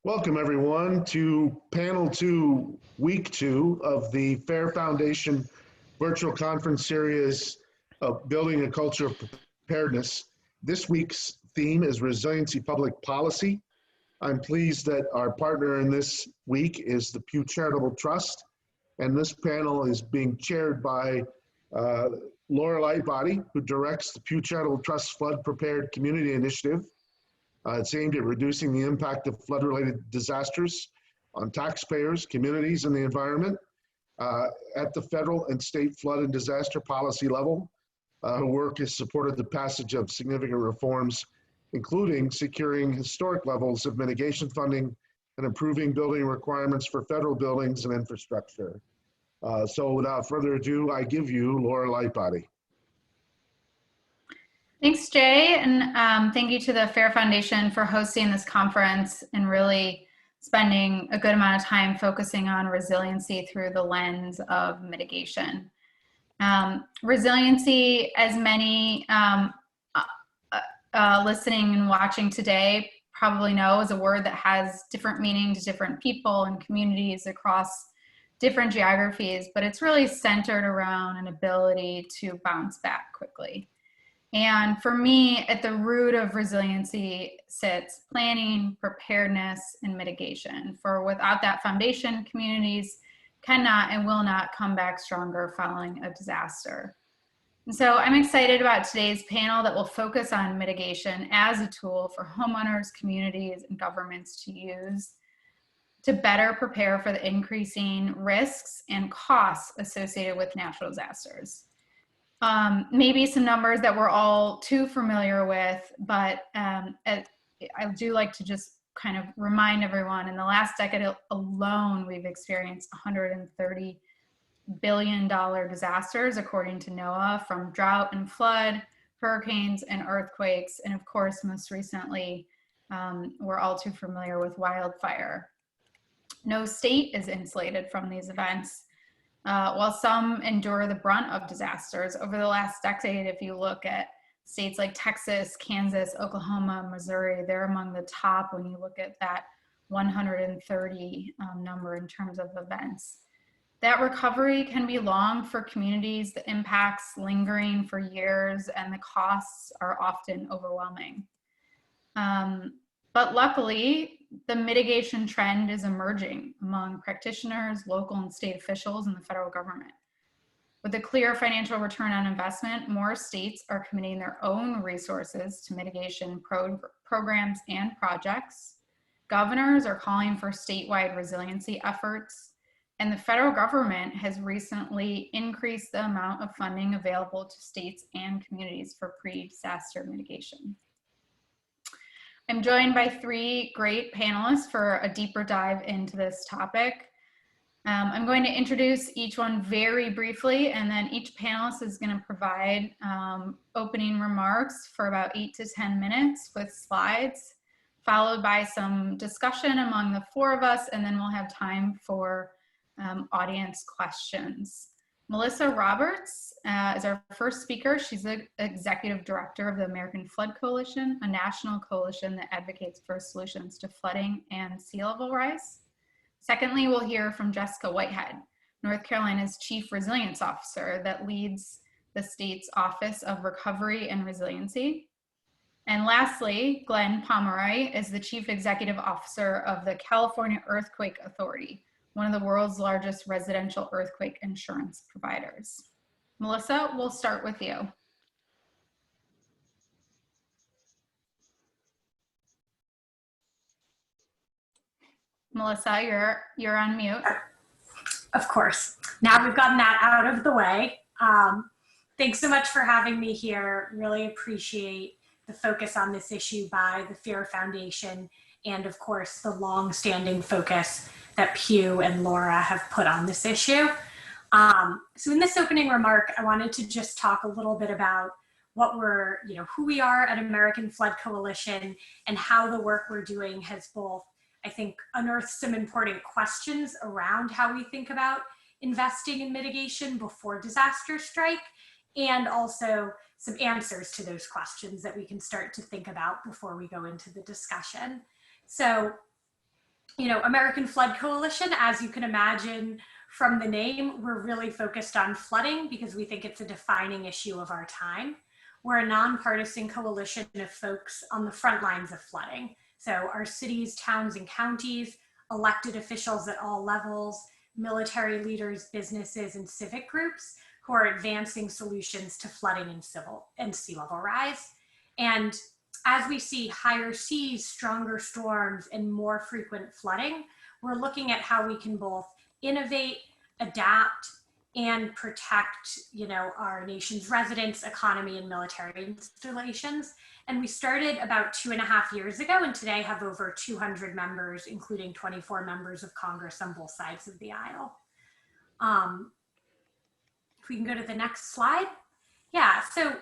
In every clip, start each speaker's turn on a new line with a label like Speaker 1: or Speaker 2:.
Speaker 1: Welcome everyone to panel 2, week 2 of the Fair Foundation virtual conference series of Building a Culture of Preparedness. This week's theme is Resiliency Public Policy. I'm pleased that our partner in this week is the Pew Charitable Trust, and this panel is being chaired by Laura Lightbody, who directs the Pew Charitable Trust Flood Prepared Community Initiative. It's aimed at reducing the impact of flood-related disasters on taxpayers, communities, and the environment at the federal and state flood and disaster policy level. Her work has supported the passage of significant reforms, including securing historic levels of mitigation funding and improving building requirements for federal buildings and infrastructure. So without further ado, I give you Laura Lightbody.
Speaker 2: Thanks, Jay, and thank you to the Fair Foundation for hosting this conference and really spending a good amount of time focusing on resiliency through the lens of mitigation. Resiliency, as many listening and watching today probably know, is a word that has different meaning to different people and communities across different geographies, but it's really centered around an ability to bounce back quickly. And for me, at the root of resiliency sits planning, preparedness, and mitigation. For without that foundation, communities cannot and will not come back stronger following a disaster. And so I'm excited about today's panel that will focus on mitigation as a tool for homeowners, communities, and governments to use to better prepare for the increasing risks and costs associated with natural disasters. Maybe some numbers that we're all too familiar with, but I do like to just kind of remind everyone, in the last decade alone, we've experienced $130 billion disasters, according to NOAA, from drought and flood, hurricanes and earthquakes, and of course, most recently, we're all too familiar with wildfire. No state is insulated from these events. While some endure the brunt of disasters over the last decade, if you look at states like Texas, Kansas, Oklahoma, Missouri, they're among the top when you look at that 130 number in terms of events. That recovery can be long for communities, the impacts lingering for years, and the costs are often overwhelming. But luckily, the mitigation trend is emerging among practitioners, local and state officials, and the federal government. With a clear financial return on investment, more states are committing their own resources to mitigation programs and projects. Governors are calling for statewide resiliency efforts, and the federal government has recently increased the amount of funding available to states and communities for pre-disaster mitigation. I'm joined by three great panelists for a deeper dive into this topic. I'm going to introduce each one very briefly, and then each panelist is going to provide opening remarks for about 8 to 10 minutes with slides, followed by some discussion among the four of us, and then we'll have time for audience questions. Melissa Roberts is our first speaker. She's the Executive Director of the American Flood Coalition, a national coalition that advocates for solutions to flooding and sea level rise. Secondly, we'll hear from Jessica Whitehead, North Carolina's Chief Resilience Officer that leads the state's Office of Recovery and Resiliency. And lastly, Glenn Pomeroy is the Chief Executive Officer of the California Earthquake Authority, one of the world's largest residential earthquake insurance providers. Melissa, we'll start with you. Melissa, you're on mute.
Speaker 3: Of course. Now we've gotten that out of the way. Thanks so much for having me here. Really appreciate the focus on this issue by the Fair Foundation, and of course the long-standing focus that Pew and Laura have put on this issue. So in this opening remark, I wanted to just talk a little bit about what we're, who we are at American Flood Coalition and how the work we're doing has both, I think, unearthed some important questions around how we think about investing in mitigation before disasters strike, and also some answers to those questions that we can start to think about before we go into the discussion. So American Flood Coalition, as you can imagine from the name, we're really focused on flooding because we think it's a defining issue of our time. We're a nonpartisan coalition of folks on the front lines of flooding. So our cities, towns, and counties, elected officials at all levels, military leaders, businesses, and civic groups who are advancing solutions to flooding and sea level rise. And as we see higher seas, stronger storms, and more frequent flooding, we're looking at how we can both innovate, adapt, and protect, our nation's residents, economy, and military installations. And we started about 2.5 years ago, and today have over 200 members, including 24 members of Congress on both sides of the aisle. If we can go to the next slide. Yeah, so,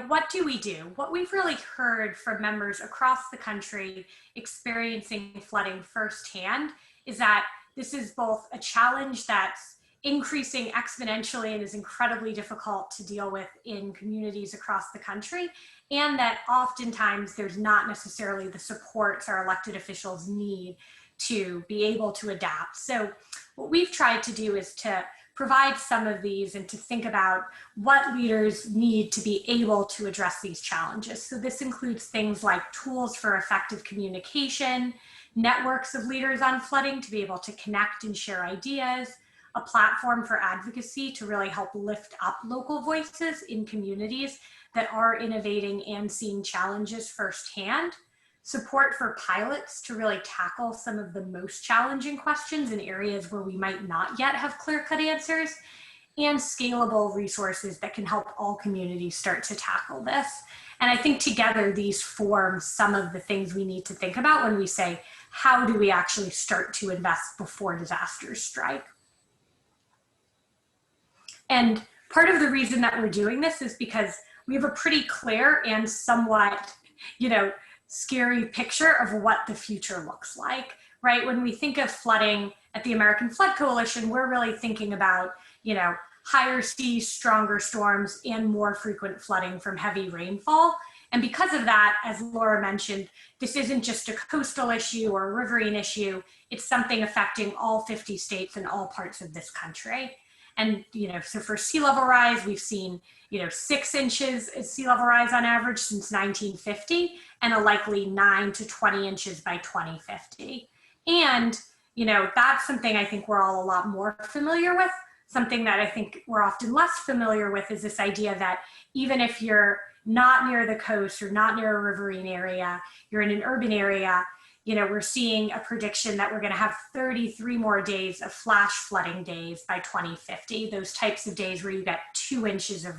Speaker 3: what do we do? What we've really heard from members across the country experiencing flooding firsthand is that this is both a challenge that's increasing exponentially and is incredibly difficult to deal with in communities across the country, and that oftentimes there's not necessarily the supports our elected officials need to be able to adapt. So what we've tried to do is to provide some of these and to think about what leaders need to be able to address these challenges. So this includes things like tools for effective communication, networks of leaders on flooding to be able to connect and share ideas, a platform for advocacy to really help lift up local voices in communities that are innovating and seeing challenges firsthand, support for pilots to really tackle some of the most challenging questions in areas where we might not yet have clear-cut answers, and scalable resources that can help all communities start to tackle this. And I think together these form some of the things we need to think about when we say, how do we actually start to invest before disasters strike? And part of the reason that we're doing this is because we have a pretty clear and somewhat, scary picture of what the future looks like, right? When we think of flooding at the American Flood Coalition, we're really thinking about, higher seas, stronger storms, and more frequent flooding from heavy rainfall. And because of that, as Laura mentioned, this isn't just a coastal issue or a riverine issue, it's something affecting all 50 states and all parts of this country. And, so for sea level rise, we've seen, 6 inches of sea level rise on average since 1950, and a likely 9 to 20 inches by 2050. And, that's something I think we're all a lot more familiar with. Something that I think we're often less familiar with is this idea that even if you're not near the coast or not near a riverine area, you're in an urban area, we're seeing a prediction that we're going to have 33 more days of flash flooding days by 2050, those types of days where you get 2 inches of,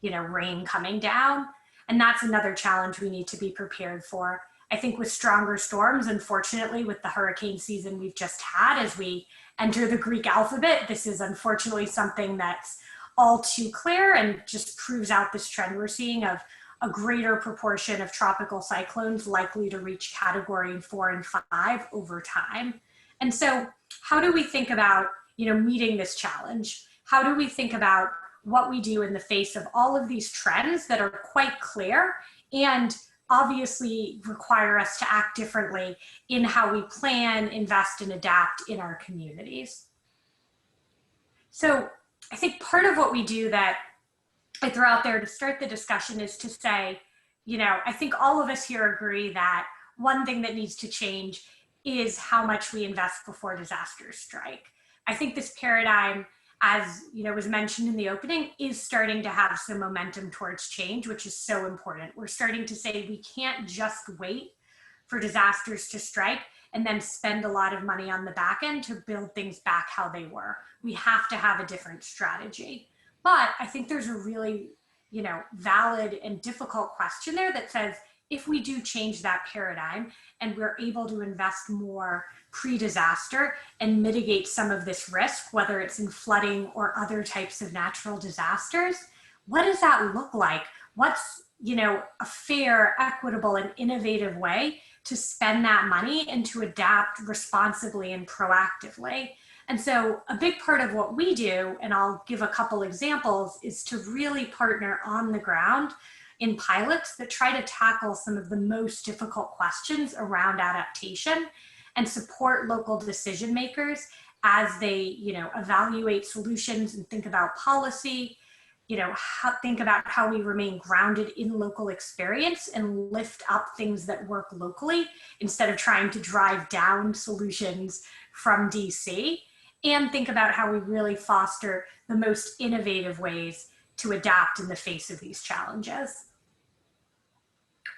Speaker 3: rain coming down. And that's another challenge we need to be prepared for. I think with stronger storms, unfortunately, with the hurricane season we've just had as we enter the Greek alphabet, this is unfortunately something that's all too clear and just proves out this trend we're seeing of a greater proportion of tropical cyclones likely to reach category 4 and 5 over time. And so how do we think about, meeting this challenge? How do we think about what we do in the face of all of these trends that are quite clear and obviously require us to act differently in how we plan, invest, and adapt in our communities? So I think part of what we do that I throw out there to start the discussion is to say, I think all of us here agree that one thing that needs to change is how much we invest before disasters strike. I think this paradigm, as was mentioned in the opening, is starting to have some momentum towards change, which is so important. We're starting to say we can't just wait for disasters to strike and then spend a lot of money on the back end to build things back how they were. We have to have a different strategy. But I think there's a really, valid and difficult question there that says, if we do change that paradigm and we're able to invest more pre-disaster and mitigate some of this risk, whether it's in flooding or other types of natural disasters, what does that look like? What's, a fair, equitable, and innovative way to spend that money and to adapt responsibly and proactively? And so a big part of what we do, and I'll give a couple examples, is to really partner on the ground in pilots that try to tackle some of the most difficult questions around adaptation and support local decision makers as they, evaluate solutions and think about policy, think about how we remain grounded in local experience and lift up things that work locally instead of trying to drive down solutions from DC, and think about how we really foster the most innovative ways to adapt in the face of these challenges.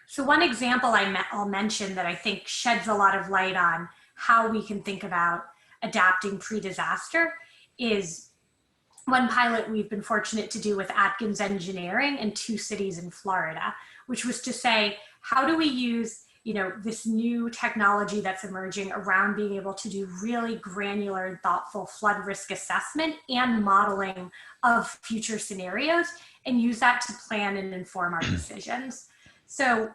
Speaker 3: So one example I'll mention that I think sheds a lot of light on how we can think about adapting pre-disaster is one pilot we've been fortunate to do with Atkins Engineering in 2 cities in Florida, which was to say, how do we use this new technology that's emerging around being able to do really granular and thoughtful flood risk assessment and modeling of future scenarios, and use that to plan and inform our decisions. So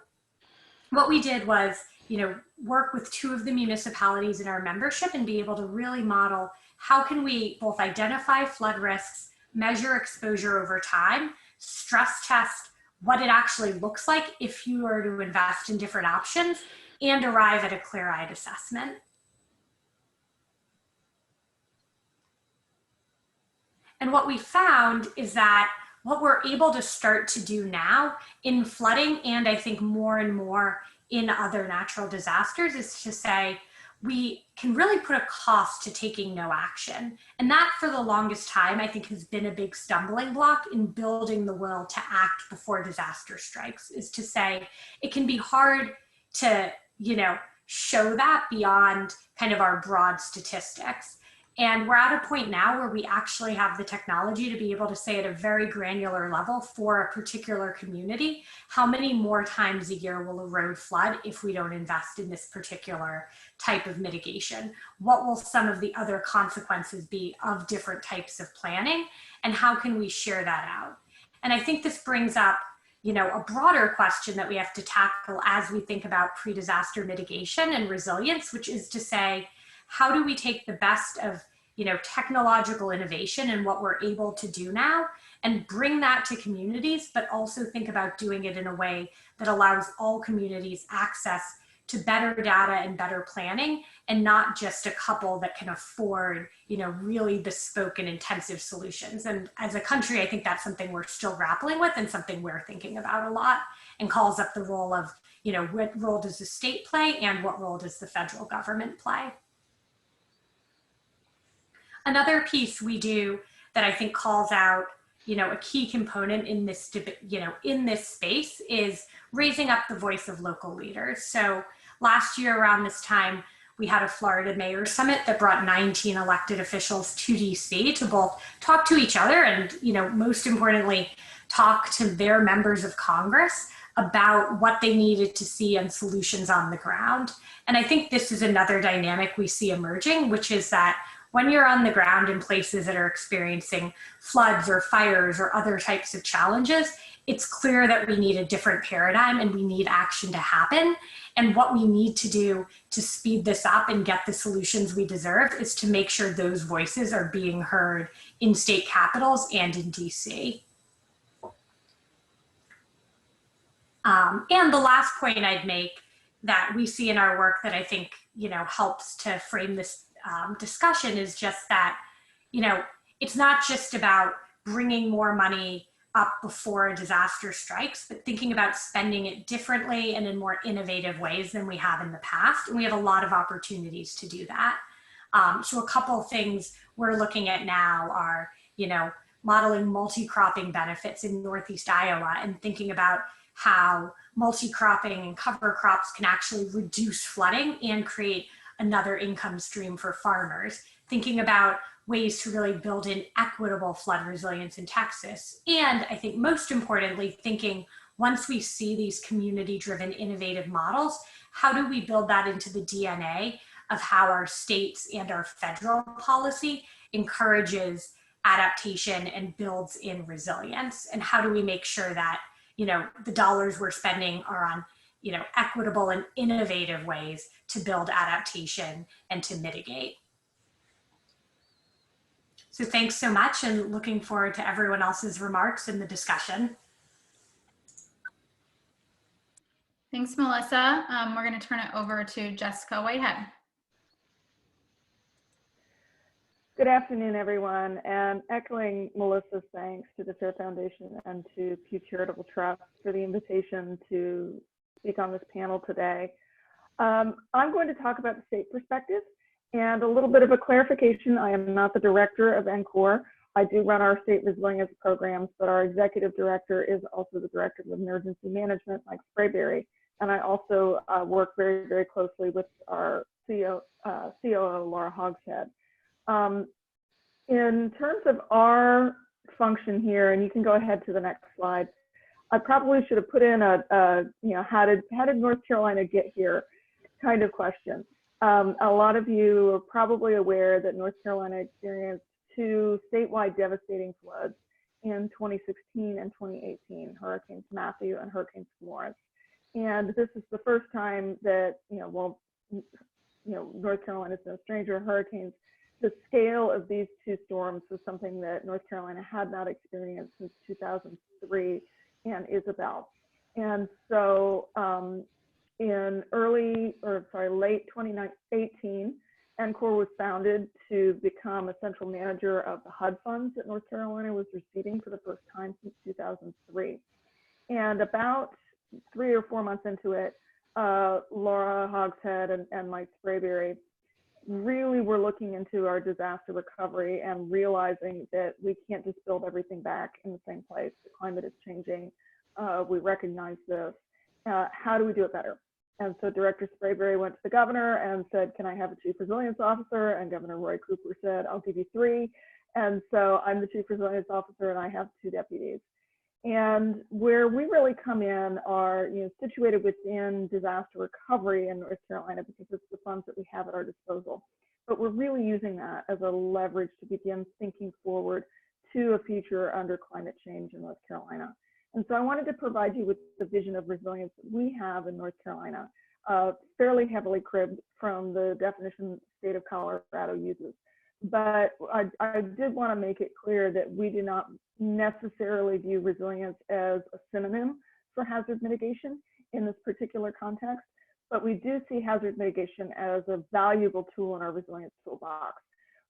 Speaker 3: what we did was, work with 2 of the municipalities in our membership and be able to really model how can we both identify flood risks, measure exposure over time, stress test what it actually looks like if you were to invest in different options, and arrive at a clear-eyed assessment. And what we found is that what we're able to start to do now in flooding, and I think more and more in other natural disasters, is to say, we can really put a cost to taking no action. And that, for the longest time, I think has been a big stumbling block in building the will to act before disaster strikes, is to say, it can be hard to, show that beyond kind of our broad statistics. And we're at a point now where we actually have the technology to be able to say at a very granular level for a particular community, how many more times a year will a road flood if we don't invest in this particular type of mitigation? What will some of the other consequences be of different types of planning? And how can we share that out? And I think this brings up, a broader question that we have to tackle as we think about pre-disaster mitigation and resilience, which is to say, how do we take the best of technological innovation and what we're able to do now and bring that to communities, but also think about doing it in a way that allows all communities access to better data and better planning, and not just a couple that can afford, really bespoke and intensive solutions. And as a country, I think that's something we're still grappling with and something we're thinking about a lot, and calls up the role of, what role does the state play and what role does the federal government play? Another piece we do that I think calls out, a key component in this, in this space is raising up the voice of local leaders. So last year around this time, we had a Florida Mayor's Summit that brought 19 elected officials to DC to both talk to each other and, most importantly, talk to their members of Congress about what they needed to see and solutions on the ground. And I think this is another dynamic we see emerging, which is that when you're on the ground in places that are experiencing floods or fires or other types of challenges, it's clear that we need a different paradigm and we need action to happen. And what we need to do to speed this up and get the solutions we deserve is to make sure those voices are being heard in state capitals and in DC. And the last point I'd make that we see in our work that I think, helps to frame this discussion is just that, it's not just about bringing more money up before a disaster strikes, but thinking about spending it differently and in more innovative ways than we have in the past. And we have a lot of opportunities to do that. So a couple of things we're looking at now are, modeling multi-cropping benefits in Northeast Iowa and thinking about how multi-cropping and cover crops can actually reduce flooding and create another income stream for farmers, thinking about ways to really build in equitable flood resilience in Texas. And I think most importantly, thinking once we see these community-driven innovative models, how do we build that into the DNA of how our states and our federal policy encourages adaptation and builds in resilience? And how do we make sure that, the dollars we're spending are on equitable and innovative ways to build adaptation and to mitigate. So thanks so much, and looking forward to everyone else's remarks in the discussion.
Speaker 2: Thanks, Melissa. We're going to turn it over to Jessica Whitehead.
Speaker 4: afternoon, everyone, and echoing Melissa's thanks to the Fair Foundation and to Pew Charitable Trust for the invitation to speak on this panel today. I'm going to talk about the state perspective and a little bit of a clarification. I am not the director of NCORE. I do run our state resilience programs, but our executive director is also the director of emergency management, Mike Sprayberry. And I also work very, very closely with our COO, Laura Hogshead. In terms of our function here, and you can go ahead to the next slide, I probably should have put in how did North Carolina get here kind of question. A lot of you are probably aware that North Carolina experienced two statewide devastating floods in 2016 and 2018, Hurricanes Matthew and Hurricane Florence. And this is the first time that, North Carolina is no stranger to hurricanes. The scale of these two storms was something that North Carolina had not experienced since 2003 and Isabel. And so in late 2018, NCORE was founded to become a central manager of the HUD funds that North Carolina was receiving for the first time since 2003. And about 3 or 4 months into it, Laura Hogshead and Mike Sprayberry really were looking into our disaster recovery and realizing that we can't just build everything back in the same place. The climate is changing. We recognize this. How do we do it better? And so Director Sprayberry went to the governor and said, can I have a chief resilience officer? And Governor Roy Cooper said, I'll give you 3. And so I'm the chief resilience officer and I have 2 deputies. And where we really come in are situated within disaster recovery in North Carolina because it's the funds that we have at our disposal. But we're really using that as a leverage to begin thinking forward to a future under climate change in North Carolina. And so I wanted to provide you with the vision of resilience that we have in North Carolina, fairly heavily cribbed from the definition the state of Colorado uses. But I did want to make it clear that we do not necessarily view resilience as a synonym for hazard mitigation in this particular context, but we do see hazard mitigation as a valuable tool in our resilience toolbox.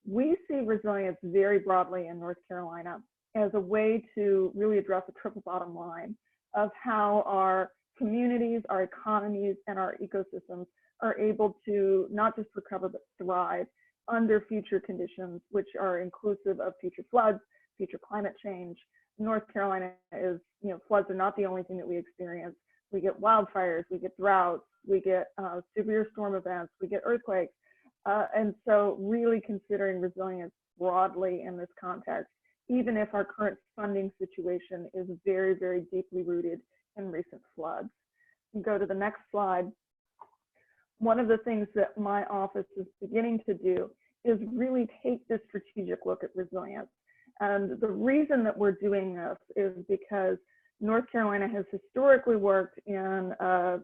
Speaker 4: We see resilience very broadly in North Carolina as a way to really address a triple bottom line of how our communities, our economies, and our ecosystems are able to not just recover, but thrive under future conditions, which are inclusive of future floods, future climate change. North Carolina is, floods are not the only thing that we experience. We get wildfires, we get droughts, we get severe storm events, we get earthquakes. And so really considering resilience broadly in this context, even if our current funding situation is very, very deeply rooted in recent floods. You go to the next slide. One of the things that my office is beginning to do is really take this strategic look at resilience. And the reason that we're doing this is because North Carolina has historically worked in a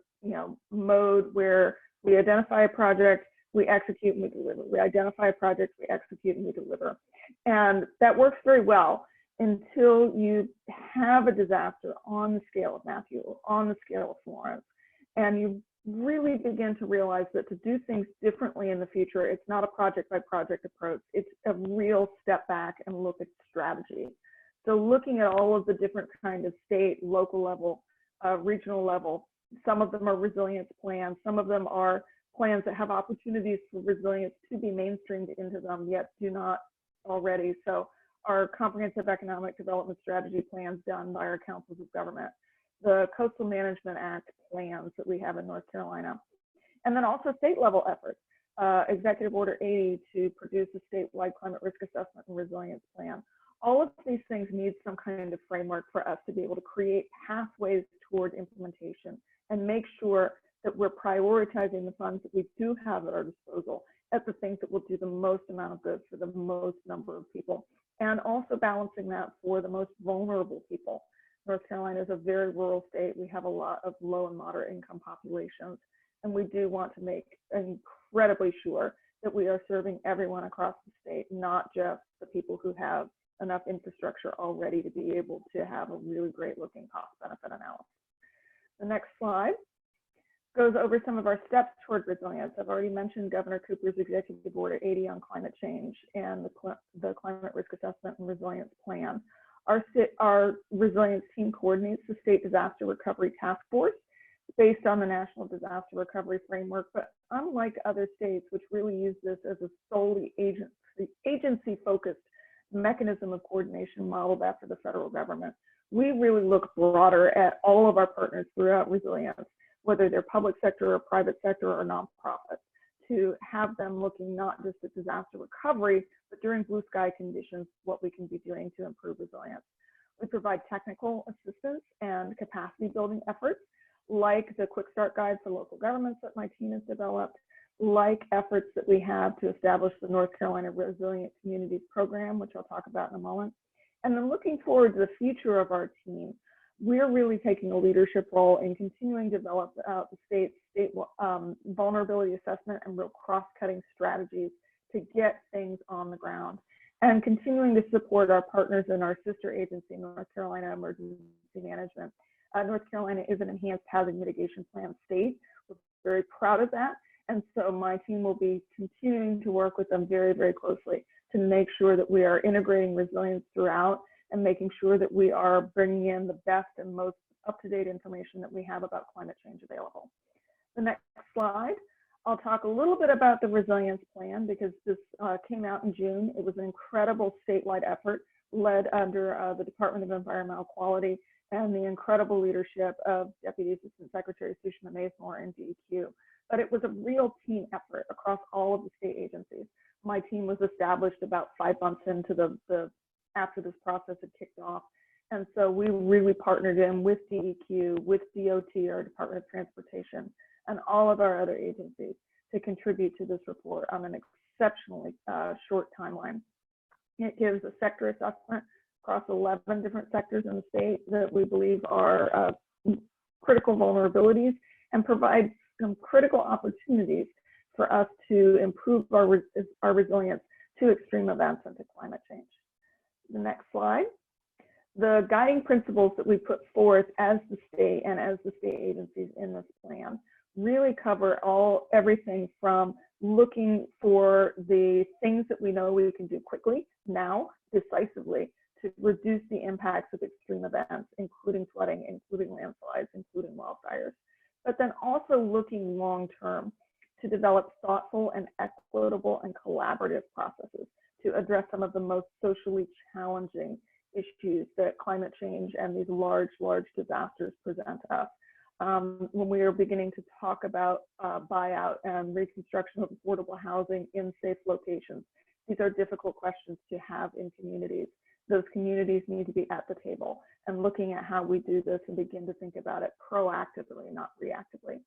Speaker 4: mode where we identify a project, we execute and we deliver. We identify a project, we execute and we deliver. And that works very well until you have a disaster on the scale of Matthew, on the scale of Florence, and you really begin to realize that to do things differently in the future, it's not a project by project approach. It's a real step back and look at strategy. So looking at all of the different kind of state, local level, regional level, some of them are resilience plans, some of them are plans that have opportunities for resilience to be mainstreamed into them, yet do not already. So our comprehensive economic development strategy plans done by our councils of government, the Coastal Management Act plans that we have in North Carolina, and then also state level efforts, Executive Order 80 to produce a statewide climate risk assessment and resilience plan. All of these things need some kind of framework for us to be able to create pathways toward implementation and make sure that we're prioritizing the funds that we do have at our disposal at the things that will do the most amount of good for the most number of people, and also balancing that for the most vulnerable people. North Carolina is a very rural state. We have a lot of low and moderate income populations, and we do want to make incredibly sure that we are serving everyone across the state, not just the people who have enough infrastructure already to be able to have a really great looking cost benefit analysis. The next slide. goes over some of our steps toward resilience. I've already mentioned Governor Cooper's Executive Order 80 on climate change and the Climate Risk Assessment and Resilience Plan. Our resilience team coordinates the State Disaster Recovery Task Force based on the National Disaster Recovery Framework, but unlike other states, which really use this as a solely agency-focused mechanism of coordination modeled after the federal government, we really look broader at all of our partners throughout resilience, whether they're public sector or private sector or nonprofits, to have them looking not just at disaster recovery, but during blue sky conditions, what we can be doing to improve resilience. We provide technical assistance and capacity building efforts, like the Quick Start Guide for local governments that my team has developed, like efforts that we have to establish the North Carolina Resilient Communities Program, which I'll talk about in a moment. And then looking forward to the future of our team, we're really taking a leadership role in continuing to develop the state vulnerability assessment and real cross-cutting strategies to get things on the ground, and continuing to support our partners in our sister agency, North Carolina Emergency Management. North Carolina is an enhanced housing mitigation plan state. We're very proud of that. And so my team will be continuing to work with them very, very closely to make sure that we are integrating resilience throughout and making sure that we are bringing in the best and most up-to-date information that we have about climate change available. The next slide, I'll talk a little bit about the resilience plan, because this came out in June. It was an incredible statewide effort led under the Department of Environmental Quality and the incredible leadership of Deputy Assistant Secretary Sushma Mazmore and DEQ. But it was a real team effort across all of the state agencies. My team was established about 5 months into after this process had kicked off. And so we really partnered in with DEQ, with DOT, our Department of Transportation, and all of our other agencies to contribute to this report on an exceptionally short timeline. It gives a sector assessment across 11 different sectors in the state that we believe are critical vulnerabilities, and provides some critical opportunities for us to improve our resilience to extreme events and to climate change. The next slide. The guiding principles that we put forth as the state and as the state agencies in this plan really cover everything from looking for the things that we know we can do quickly, now, decisively, to reduce the impacts of extreme events, including flooding, including landslides, including wildfires, but then also looking long-term to develop thoughtful and equitable and collaborative processes to address some of the most socially challenging issues that climate change and these large disasters present us. When we are beginning to talk about buyout and reconstruction of affordable housing in safe locations, these are difficult questions to have in communities. Those communities need to be at the table and looking at how we do this and begin to think about it proactively, not reactively.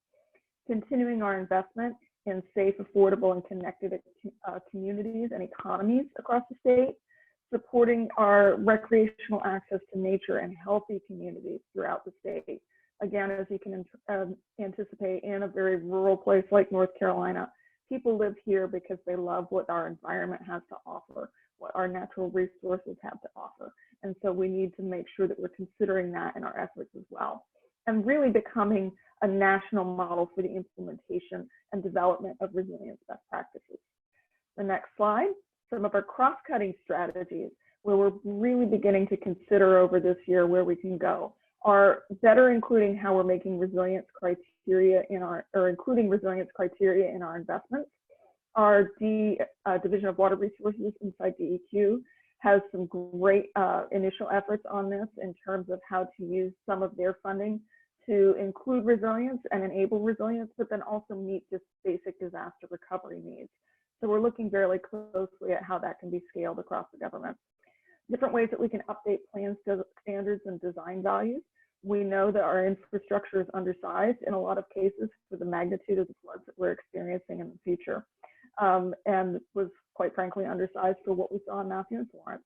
Speaker 4: Continuing our investment in safe, affordable, and connected communities and economies across the state, supporting our recreational access to nature and healthy communities throughout the state. Again, as you can anticipate, in a very rural place like North Carolina, people live here because they love what our environment has to offer, what our natural resources have to offer. And so we need to make sure that we're considering that in our efforts as well, and really becoming a national model for the implementation and development of resilience best practices. The next slide, some of our cross-cutting strategies where we're really beginning to consider over this year where we can go are better including how we're making resilience criteria including resilience criteria in our investments. Our Division of Water Resources inside DEQ has some great initial efforts on this in terms of how to use some of their funding to include resilience and enable resilience, but then also meet just basic disaster recovery needs. So we're looking very closely at how that can be scaled across the government. Different ways that we can update plan standards and design values. We know that our infrastructure is undersized in a lot of cases for the magnitude of the floods that we're experiencing in the future, and was quite frankly undersized for what we saw in Matthew and Florence.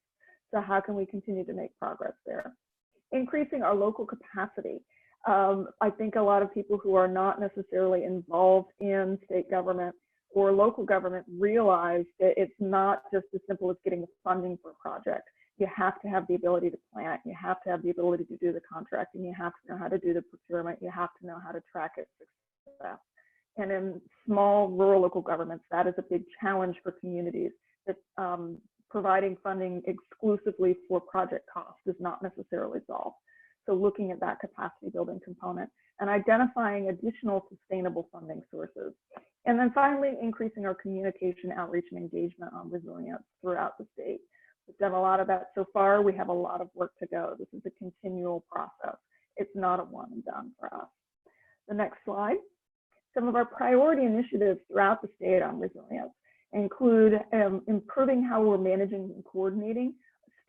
Speaker 4: So how can we continue to make progress there? Increasing our local capacity. I think a lot of people who are not necessarily involved in state government or local government realize that it's not just as simple as getting the funding for a project. You have to have the ability to plan it. You have to have the ability to do the contracting. You have to know how to do the procurement. You have to know how to track its that. And in small rural local governments, that is a big challenge for communities, that providing funding exclusively for project costs does not necessarily solve. So looking at that capacity building component and identifying additional sustainable funding sources. And then finally, increasing our communication, outreach, and engagement on resilience throughout the state. We've done a lot of that so far. We have a lot of work to go. This is a continual process. It's not a one and done for us. The next slide. Some of our priority initiatives throughout the state on resilience include improving how we're managing and coordinating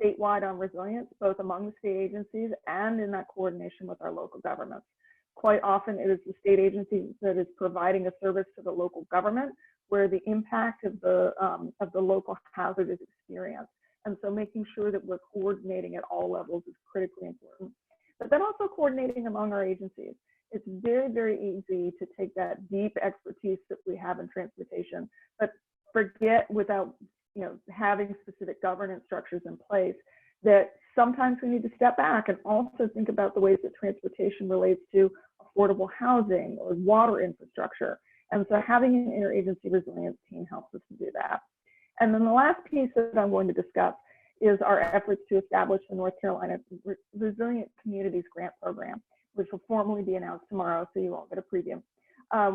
Speaker 4: statewide on resilience, both among the state agencies and in that coordination with our local governments. Quite often it is the state agency that is providing a service to the local government where the impact of the local hazard is experienced. And so making sure that we're coordinating at all levels is critically important. But then also coordinating among our agencies. It's very, very easy to take that deep expertise that we have in transportation, but forget without having specific governance structures in place that sometimes we need to step back and also think about the ways that transportation relates to affordable housing or water infrastructure. And so having an interagency resilience team helps us to do that. And then the last piece that I'm going to discuss is our efforts to establish the North Carolina Resilient Communities Grant Program, which will formally be announced tomorrow, so you won't get a preview.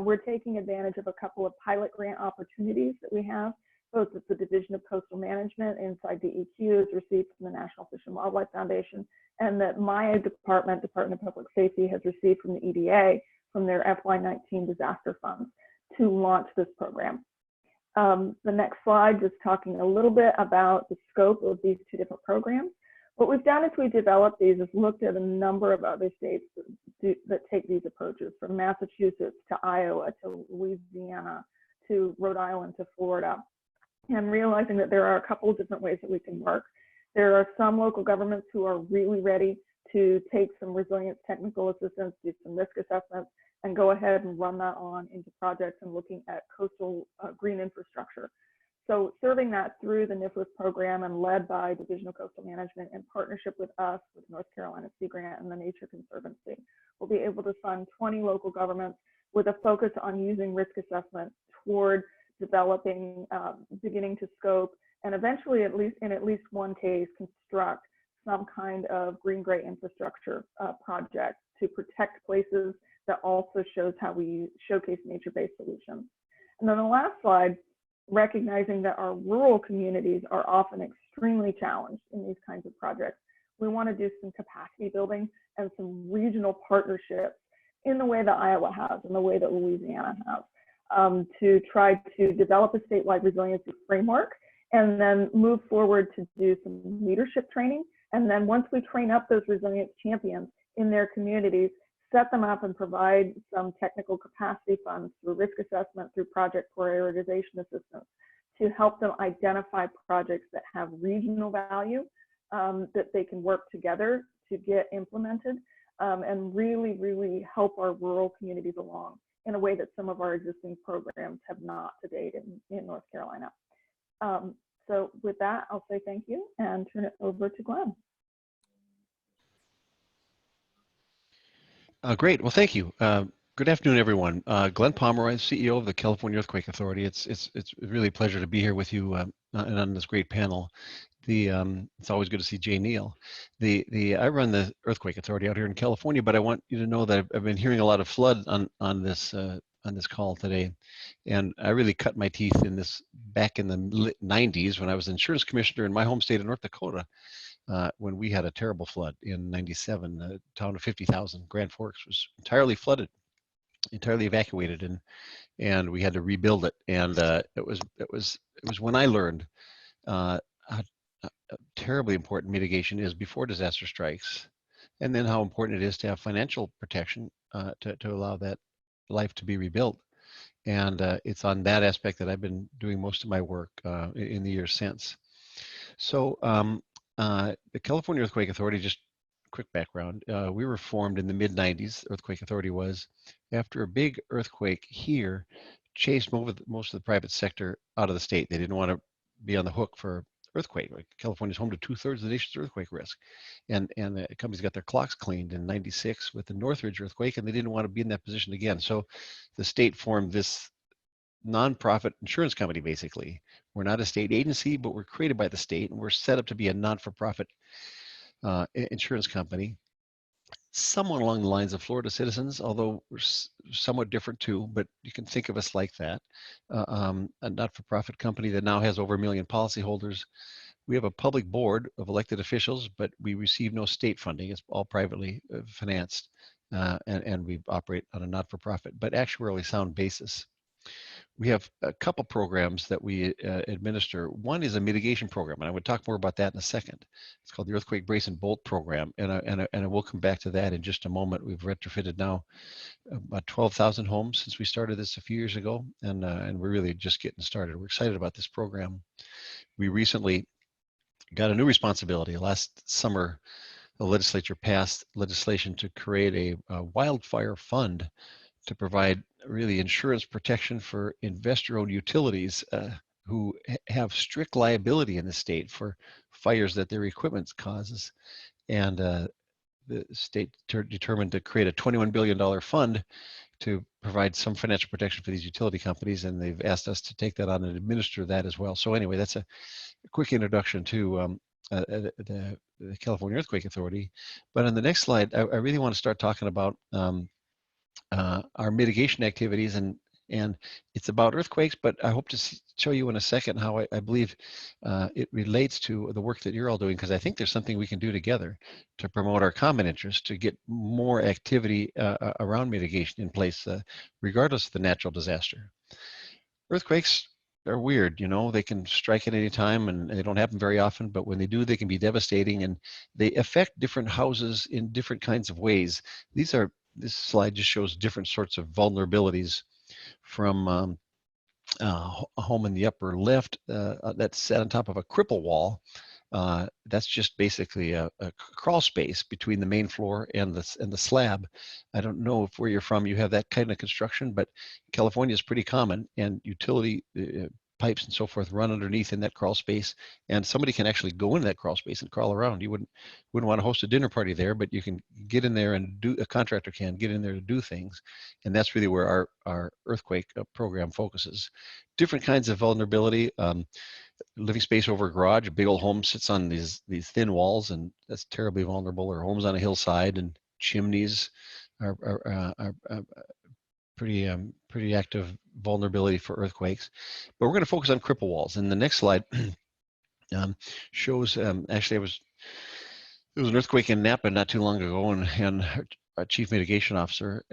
Speaker 4: We're taking advantage of a couple of pilot grant opportunities that we have, both at the Division of Coastal Management inside DEQ is received from the National Fish and Wildlife Foundation, and that my department, Department of Public Safety, has received from the EDA from their FY19 disaster funds to launch this program. The next slide, just talking a little bit about the scope of these two different programs. What we've done as we developed these is looked at a number of other states that take these approaches, from Massachusetts to Iowa to Louisiana to Rhode Island to Florida, and realizing that there are a couple of different ways that we can work. There are some local governments who are really ready to take some resilience technical assistance, do some risk assessments, and go ahead and run that on into projects and looking at coastal green infrastructure. So serving that through the NIFLS program and led by Division of Coastal Management in partnership with us, with North Carolina Sea Grant and the Nature Conservancy, we'll be able to fund 20 local governments with a focus on using risk assessment toward developing, beginning to scope, and eventually, in at least one case, construct some kind of green-gray infrastructure project to protect places that also shows how we showcase nature-based solutions. And then the last slide, recognizing that our rural communities are often extremely challenged in these kinds of projects. We want to do some capacity building and some regional partnerships in the way that Iowa has, in the way that Louisiana has, to try to develop a statewide resiliency framework and then move forward to do some leadership training. And then once we train up those resilience champions in their communities, set them up and provide some technical capacity funds through risk assessment, through project prioritization assistance to help them identify projects that have regional value, that they can work together to get implemented, and really, really help our rural communities along in a way that some of our existing programs have not to date in North Carolina. So with that, I'll say thank you and turn it over to Glenn.
Speaker 5: Great. Well, thank you. Good afternoon, everyone. Glenn Pomeroy, CEO of the California Earthquake Authority. It's really a pleasure to be here with you and on this great panel. It's always good to see Jay Neal. I run the Earthquake Authority out here in California, but I want you to know that I've been hearing a lot of flood on this call today, and I really cut my teeth in this back in the 90s when I was insurance commissioner in my home state of North Dakota. When we had a terrible flood in '97, the town of 50,000, Grand Forks, was entirely flooded, entirely evacuated, and we had to rebuild it. And it was when I learned how terribly important mitigation is before disaster strikes, and then how important it is to have financial protection to allow that life to be rebuilt. And it's on that aspect that I've been doing most of my work in the years since. So. The California Earthquake Authority, just quick background, we were formed in the mid-90s, Earthquake Authority was, after a big earthquake here chased most of the private sector out of the state. They didn't want to be on the hook for earthquake. Like California is home to 2/3 of the nation's earthquake risk, and the companies got their clocks cleaned in '96 with the Northridge earthquake, and they didn't want to be in that position again. So the state formed this nonprofit insurance company. Basically, we're not a state agency, but we're created by the state, and we're set up to be a non-for-profit insurance company, somewhat along the lines of Florida Citizens, although we're somewhat different too, but you can think of us like that. A not-for-profit company that now has over 1 million policyholders. We have a public board of elected officials, but we receive no state funding. It's all privately financed, and we operate on a not-for-profit, but actuarially sound basis. We have a couple programs that we administer. One is a mitigation program, and I would talk more about that in a second. It's called the Earthquake Brace and Bolt Program, and I will come back to that in just a moment. We've retrofitted now about 12,000 homes since we started this a few years ago, and we're really just getting started. We're excited about this program. We recently got a new responsibility. Last summer, the legislature passed legislation to create a wildfire fund to provide really insurance protection for investor-owned utilities who have strict liability in the state for fires that their equipment causes. And the state determined to create a $21 billion fund to provide some financial protection for these utility companies, and they've asked us to take that on and administer that as well. So anyway, that's a quick introduction to the California Earthquake Authority. But on the next slide, I really want to start talking about our mitigation activities, and it's about earthquakes, but I hope to show you in a second how I believe it relates to the work that you're all doing, because I think there's something we can do together to promote our common interest, to get more activity around mitigation in place, regardless of the natural disaster. Earthquakes are weird, you know, they can strike at any time, and they don't happen very often, but when they do, they can be devastating, and they affect different houses in different kinds of ways. This slide just shows different sorts of vulnerabilities, from a home in the upper left that's set on top of a cripple wall. That's just basically a crawl space between the main floor and the slab. I don't know if where you're from you have that kind of construction, but California is pretty common, and utility pipes and so forth run underneath in that crawl space, and somebody can actually go into that crawl space and crawl around. You wouldn't want to host a dinner party there, but you can get in there and a contractor can get in there to do things, and that's really where our earthquake program focuses. Different kinds of vulnerability. Living space over a garage, a big old home sits on these thin walls, and that's terribly vulnerable. Or homes on a hillside, and chimneys are pretty active vulnerability for earthquakes. But we're going to focus on cripple walls. And the next slide shows, actually there was an earthquake in Napa not too long ago, and our chief mitigation officer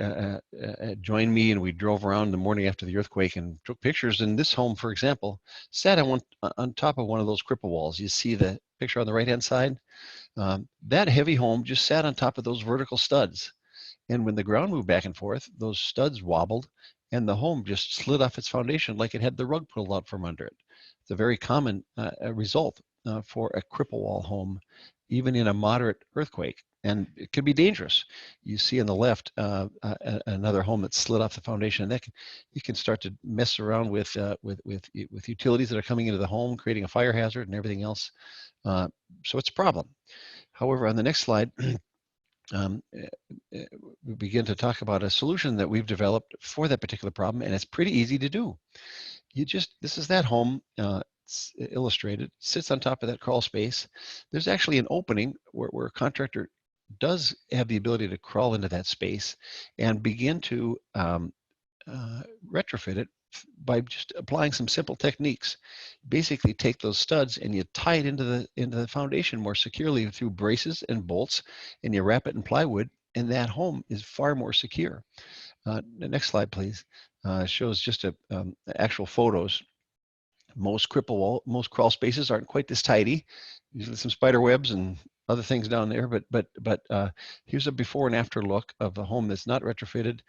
Speaker 5: joined me, and we drove around the morning after the earthquake and took pictures. And this home, for example, sat on top of one of those cripple walls. You see the picture on the right-hand side? That heavy home just sat on top of those vertical studs. And when the ground moved back and forth, those studs wobbled, and the home just slid off its foundation like it had the rug pulled out from under it. It's a very common result for a cripple wall home, even in a moderate earthquake, and it can be dangerous. You see on the left another home that slid off the foundation, and you can start to mess around with utilities that are coming into the home, creating a fire hazard and everything else. So it's a problem. However, on the next slide, we begin to talk about a solution that we've developed for that particular problem, and it's pretty easy to do. This is that home, it's illustrated, sits on top of that crawl space. There's actually an opening where a contractor does have the ability to crawl into that space and begin to retrofit it by just applying some simple techniques. Basically take those studs and you tie it into the foundation more securely through braces and bolts, and you wrap it in plywood, and that home is far more secure. The next slide, please, shows just actual photos. Most crawl spaces aren't quite this tidy. Usually some spider webs and other things down there, but here's a before and after look of a home that's not retrofitted.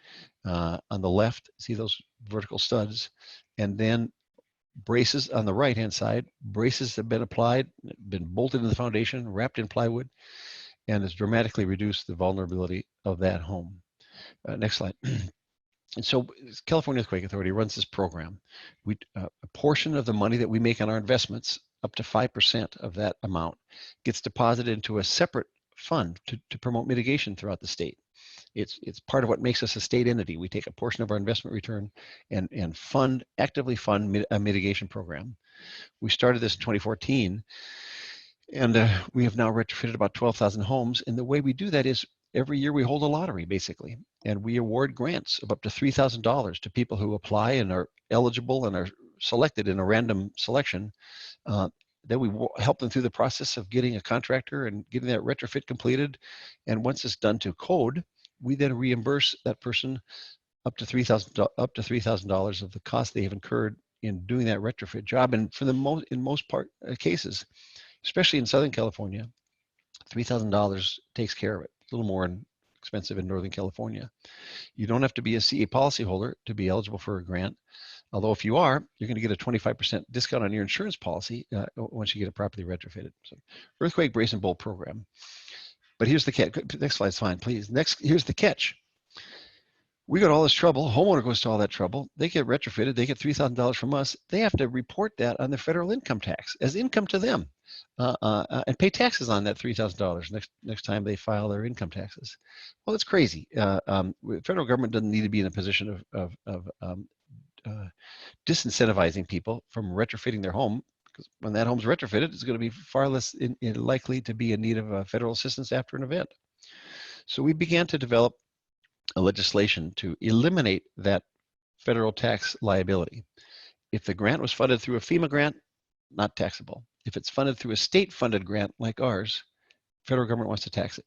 Speaker 5: On the left, see those vertical studs, and then braces on the right-hand side. Braces have been applied, been bolted in the foundation, wrapped in plywood, and has dramatically reduced the vulnerability of that home. Next slide. And so California Earthquake Authority runs this program. A portion of the money that we make on our investments up to 5% of that amount gets deposited into a separate fund to promote mitigation throughout the state. It's part of what makes us a state entity. We take a portion of our investment return and actively fund a mitigation program. We started this in 2014, and we have now retrofitted about 12,000 homes. And the way we do that is every year we hold a lottery, basically, and we award grants of up to $3,000 to people who apply and are eligible and are selected in a random selection. Then we help them through the process of getting a contractor and getting that retrofit completed. And once it's done to code, we then reimburse that person up to $3,000 of the cost they have incurred in doing that retrofit job. And for the most cases, especially in Southern California, $3,000 takes care of it. A little more expensive in Northern California. You don't have to be a CE policyholder to be eligible for a grant. Although if you are, you're going to get a 25% discount on your insurance policy once you get it properly retrofitted. So, Earthquake Brace and Bolt program. But here's the catch. Next slide's fine, please. Here's the catch. We got all this trouble. Homeowner goes to all that trouble. They get retrofitted. They get $3,000 from us. They have to report that on their federal income tax as income to them, and pay taxes on that $3,000 next time they file their income taxes. Well, it's crazy. The federal government doesn't need to be in a position of disincentivizing people from retrofitting their home, because when that home's retrofitted, it's going to be far less likely to be in need of federal assistance after an event. So we began to develop a legislation to eliminate that federal tax liability. If the grant was funded through a FEMA grant, not taxable. If it's funded through a state-funded grant like ours, federal government wants to tax it.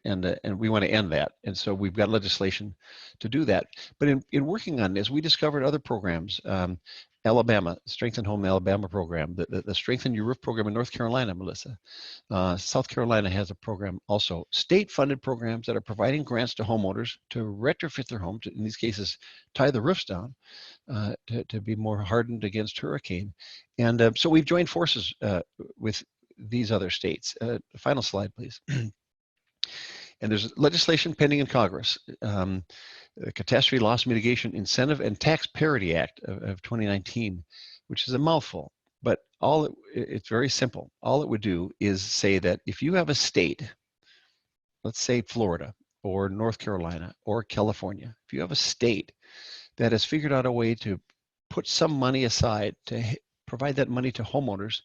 Speaker 5: And we want to end that. And so we've got legislation to do that. But in working on this, we discovered other programs. Alabama, Strengthen Home Alabama program, the Strengthen Your Roof program in North Carolina, Melissa. South Carolina has a program also. State-funded programs that are providing grants to homeowners to retrofit their home, in these cases, tie the roofs down to be more hardened against hurricane. And so we've joined forces with these other states. Final slide, please. And there's legislation pending in Congress, the Catastrophe Loss Mitigation Incentive and Tax Parity Act of 2019, which is a mouthful, but it's very simple. All it would do is say that if you have a state, let's say Florida or North Carolina or California, if you have a state that has figured out a way to put some money aside to provide that money to homeowners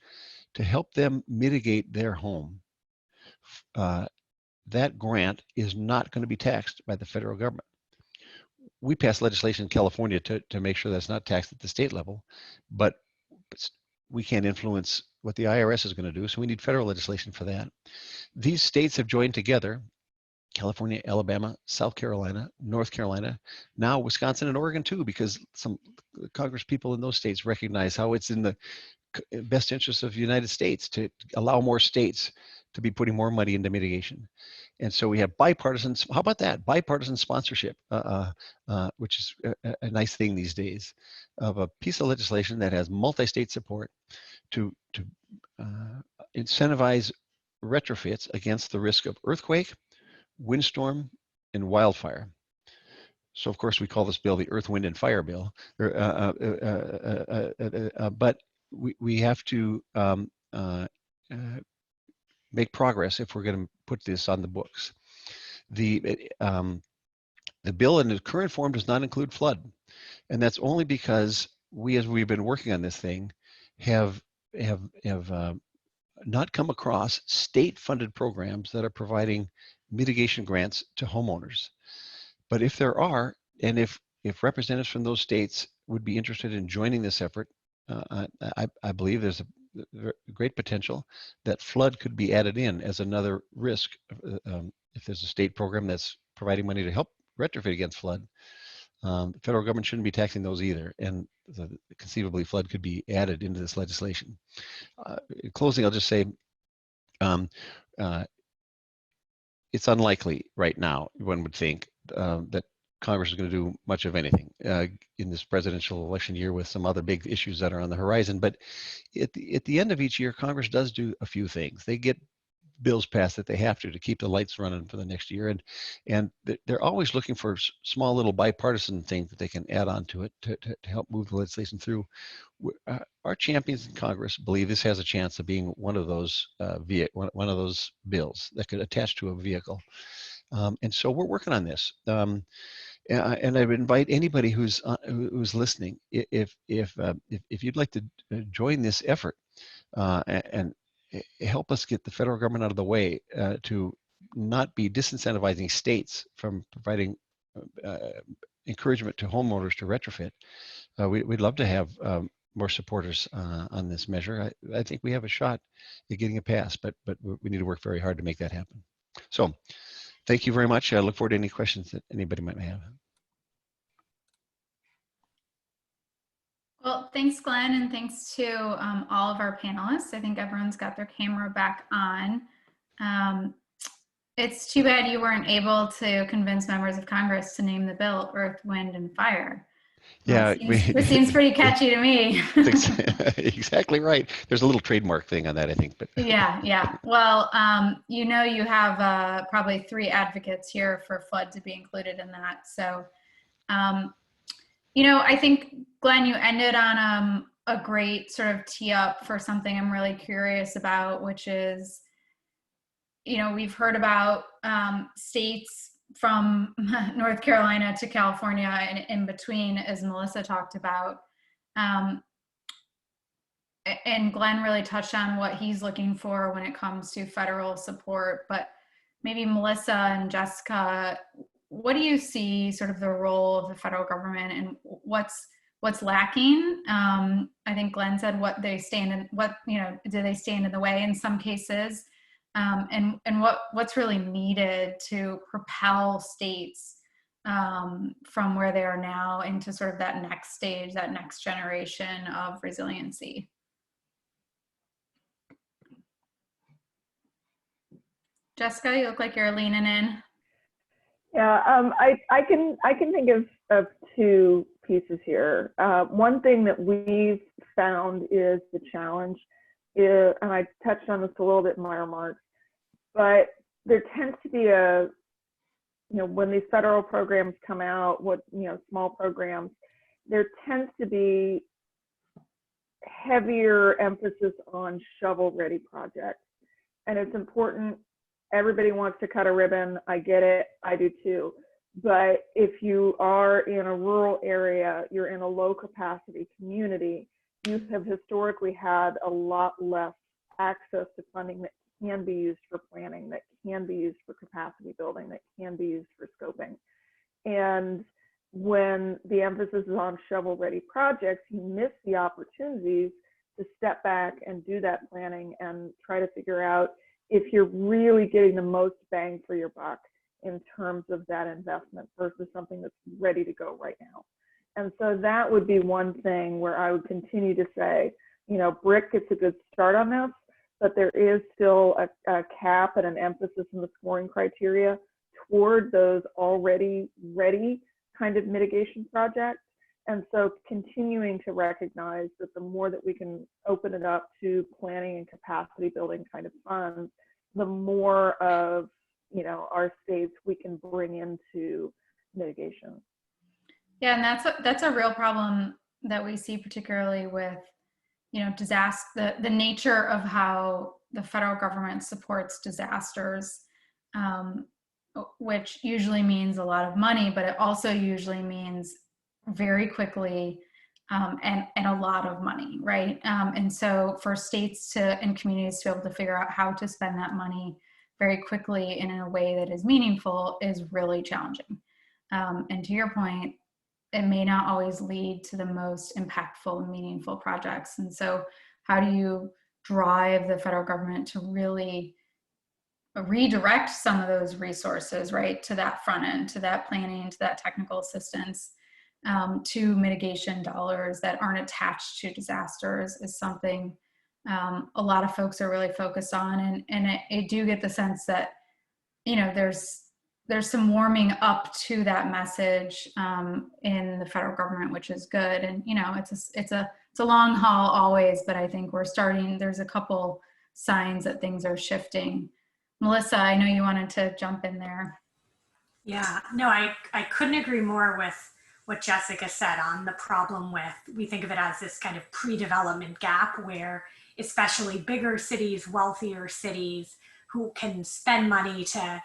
Speaker 5: to help them mitigate their home, that grant is not going to be taxed by the federal government. We passed legislation in California to make sure that's not taxed at the state level, but we can't influence what the IRS is going to do, so we need federal legislation for that. These states have joined together, California, Alabama, South Carolina, North Carolina, now Wisconsin and Oregon too, because some Congress people in those states recognize how it's in the best interest of the United States to allow more states to be putting more money into mitigation. And so we have bipartisan, how about that? Bipartisan sponsorship, which is a nice thing these days, of a piece of legislation that has multi-state support to incentivize retrofits against the risk of earthquake, windstorm, and wildfire. So of course we call this bill the Earth, Wind, and Fire Bill. But we have to make progress if we're going to put this on the books. The bill in the current form does not include flood, and that's only because as we've been working on this thing, have not come across state-funded programs that are providing mitigation grants to homeowners. But if there are, and if representatives from those states would be interested in joining this effort, I believe there's a great potential that flood could be added in as another risk. If there's a state program that's providing money to help retrofit against flood, the federal government shouldn't be taxing those either, and conceivably flood could be added into this legislation. In closing, I'll just say it's unlikely right now, one would think, that Congress is going to do much of anything in this presidential election year with some other big issues that are on the horizon. But at the end of each year, Congress does do a few things. They get bills passed that they have to keep the lights running for the next year. And they're always looking for small little bipartisan things that they can add on to it to help move the legislation through. our champions in Congress believe this has a chance of being one of those one of those bills that could attach to a vehicle, and so we're working on this. And I would invite anybody who's listening, if you'd like to join this effort and help us get the federal government out of the way to not be disincentivizing states from providing encouragement to homeowners to retrofit. We'd love to have more supporters on this measure. I think we have a shot at getting it passed, but we need to work very hard to make that happen. So thank you very much. I look forward to any questions that anybody might have.
Speaker 2: Well, thanks, Glenn, and thanks to all of our panelists. I think everyone's got their camera back on. It's too bad you weren't able to convince members of Congress to name the bill Earth, Wind, and Fire.
Speaker 5: Yeah,
Speaker 2: it seems pretty catchy to me.
Speaker 5: Exactly right. There's a little trademark thing on that, I think. But
Speaker 2: yeah. Well, you know, you have probably 3 advocates here for flood to be included in that. So, you know, I think, Glenn, you ended on a great sort of tee up for something I'm really curious about, which is, you know, we've heard about states from North Carolina to California and in between, as Melissa talked about. And Glenn really touched on what he's looking for when it comes to federal support. But maybe Melissa and Jessica, what do you see sort of the role of the federal government and what's lacking? I think Glenn said do they stand in the way in some cases? And what's really needed to propel states from where they are now into sort of that next stage, that next generation of resiliency? Jessica, you look like you're leaning in.
Speaker 4: Yeah, I can think of 2 pieces here. One thing that we've found is the challenge is, and I touched on this a little bit in my remarks, but there tends to be when these federal programs come out, small programs, there tends to be heavier emphasis on shovel-ready projects. And it's important. Everybody wants to cut a ribbon. I get it. I do too. But if you are in a rural area, you're in a low capacity community, you have historically had a lot less access to funding that can be used for planning, that can be used for capacity building, that can be used for scoping. And when the emphasis is on shovel-ready projects, you miss the opportunities to step back and do that planning and try to figure out if you're really getting the most bang for your buck in terms of that investment versus something that's ready to go right now. And so that would be one thing where I would continue to say, BRIC gets a good start on this, but there is still a cap and an emphasis in the scoring criteria toward those already ready kind of mitigation projects. And so continuing to recognize that the more that we can open it up to planning and capacity building kind of funds, the more of our states we can bring into mitigation.
Speaker 2: Yeah, and that's a real problem that we see, particularly with disaster, the nature of how the federal government supports disasters, which usually means a lot of money, but it also usually means very quickly and a lot of money, right? And so for states and communities to be able to figure out how to spend that money very quickly and in a way that is meaningful is really challenging. And to your point, it may not always lead to the most impactful and meaningful projects. And so how do you drive the federal government to really redirect some of those resources, right, to that front end, to that planning, to that technical assistance, to mitigation dollars that aren't attached to disasters is something a lot of folks are really focused on. And I do get the sense that, there's some warming up to that message in the federal government, which is good. And, it's a long haul always, but I think there's a couple signs that things are shifting. Melissa, I know you wanted to jump in there.
Speaker 3: Yeah, no, I couldn't agree more with what Jessica said on the problem with, we think of it as this kind of pre-development gap where especially bigger cities, wealthier cities who can spend money to,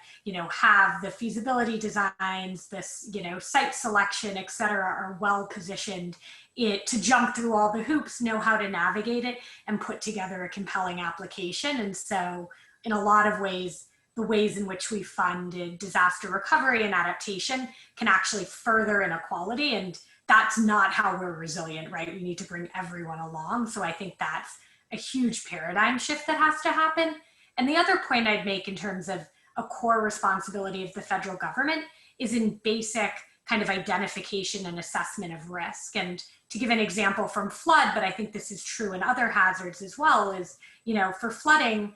Speaker 3: have the feasibility designs, this, site selection, et cetera, are well positioned to jump through all the hoops, know how to navigate it, and put together a compelling application. And so in a lot of ways, the ways in which we funded disaster recovery and adaptation can actually further inequality. And that's not how we're resilient, right? We need to bring everyone along. So I think that's a huge paradigm shift that has to happen. And the other point I'd make in terms of a core responsibility of the federal government is in basic kind of identification and assessment of risk. And to give an example from flood, but I think this is true in other hazards as well, is, for flooding,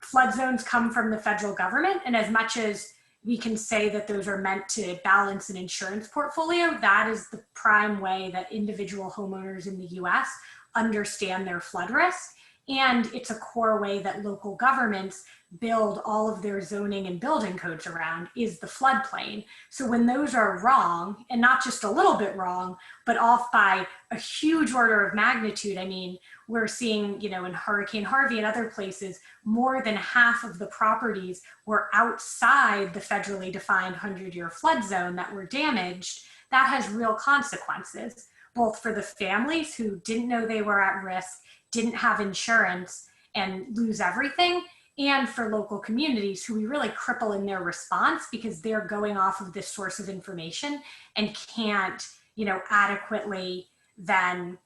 Speaker 3: flood zones come from the federal government. And as much as we can say that those are meant to balance an insurance portfolio, that is the prime way that individual homeowners in the US understand their flood risk. And it's a core way that local governments build all of their zoning and building codes around is the floodplain. So when those are wrong, and not just a little bit wrong, but off by a huge order of magnitude, I mean, we're seeing, in Hurricane Harvey and other places, more than half of the properties were outside the federally defined 100-year flood zone that were damaged. That has real consequences, both for the families who didn't know they were at risk, didn't have insurance and lose everything, and for local communities who we really cripple in their response because they're going off of this source of information and can't, adequately then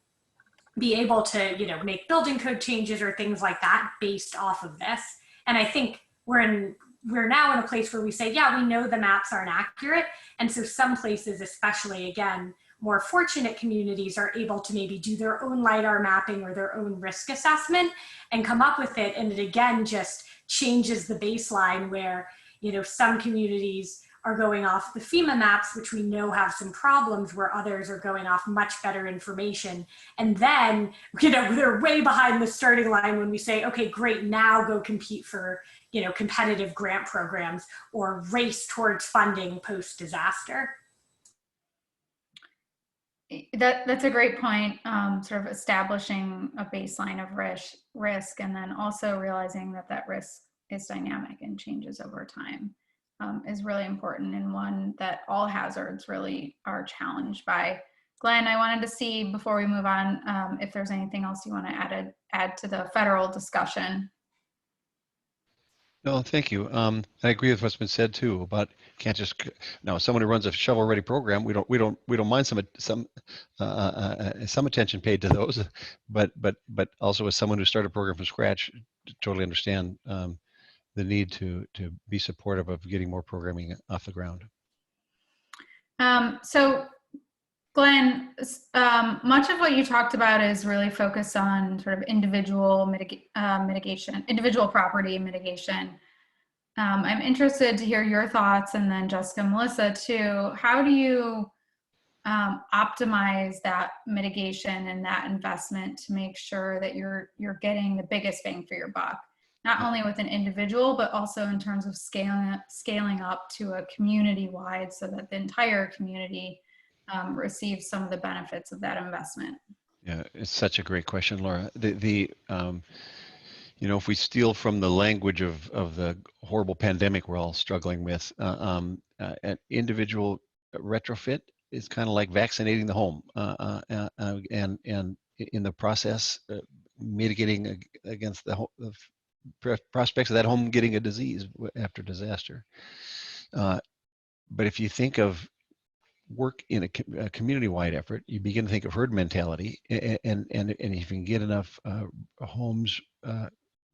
Speaker 3: be able to, make building code changes or things like that based off of this. And I think we're now in a place where we say, yeah, we know the maps aren't accurate. And so some places, especially again, more fortunate communities, are able to maybe do their own LiDAR mapping or their own risk assessment and come up with it. And it again just changes the baseline where, some communities are going off the FEMA maps, which we know have some problems, where others are going off much better information. And then, they're way behind the starting line when we say, okay, great, now go compete for, competitive grant programs or race towards funding post-disaster.
Speaker 2: That's a great point, sort of establishing a baseline of risk and then also realizing that risk is dynamic and changes over time is really important, and one that all hazards really are challenged by. Glenn, I wanted to see before we move on if there's anything else you want to add to the federal discussion.
Speaker 5: No, thank you. I agree with what's been said too about can't just now someone who runs a shovel-ready program. We don't mind some attention paid to those, but also as someone who started a program from scratch, totally understand the need to be supportive of getting more programming off the ground.
Speaker 2: So, Glenn, much of what you talked about is really focused on sort of individual mitigation, individual property mitigation. I'm interested to hear your thoughts, and then Jessica, Melissa too. How do you optimize that mitigation and that investment to make sure that you're getting the biggest bang for your buck, not only with an individual, but also in terms of scaling up to a community-wide so that the entire community receive some of the benefits of that investment?
Speaker 5: Yeah, it's such a great question, Laura. If we steal from the language of the horrible pandemic we're all struggling with, an individual retrofit is kind of like vaccinating the home, and in the process, mitigating against the prospects of that home getting a disease after disaster. But if you think of work in a community-wide effort, you begin to think of herd mentality, and if you can get enough homes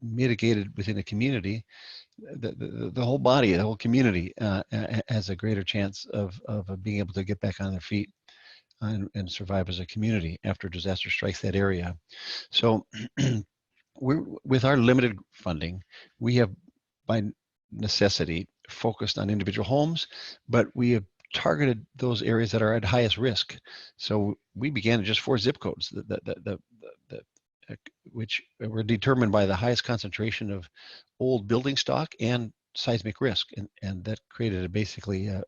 Speaker 5: mitigated within a community, the whole body, the whole community has a greater chance of being able to get back on their feet and survive as a community after disaster strikes that area. So with our limited funding, we have by necessity focused on individual homes, but we have targeted those areas that are at highest risk. So we began at just 4 zip codes, which were determined by the highest concentration of old building stock and seismic risk, and that created basically a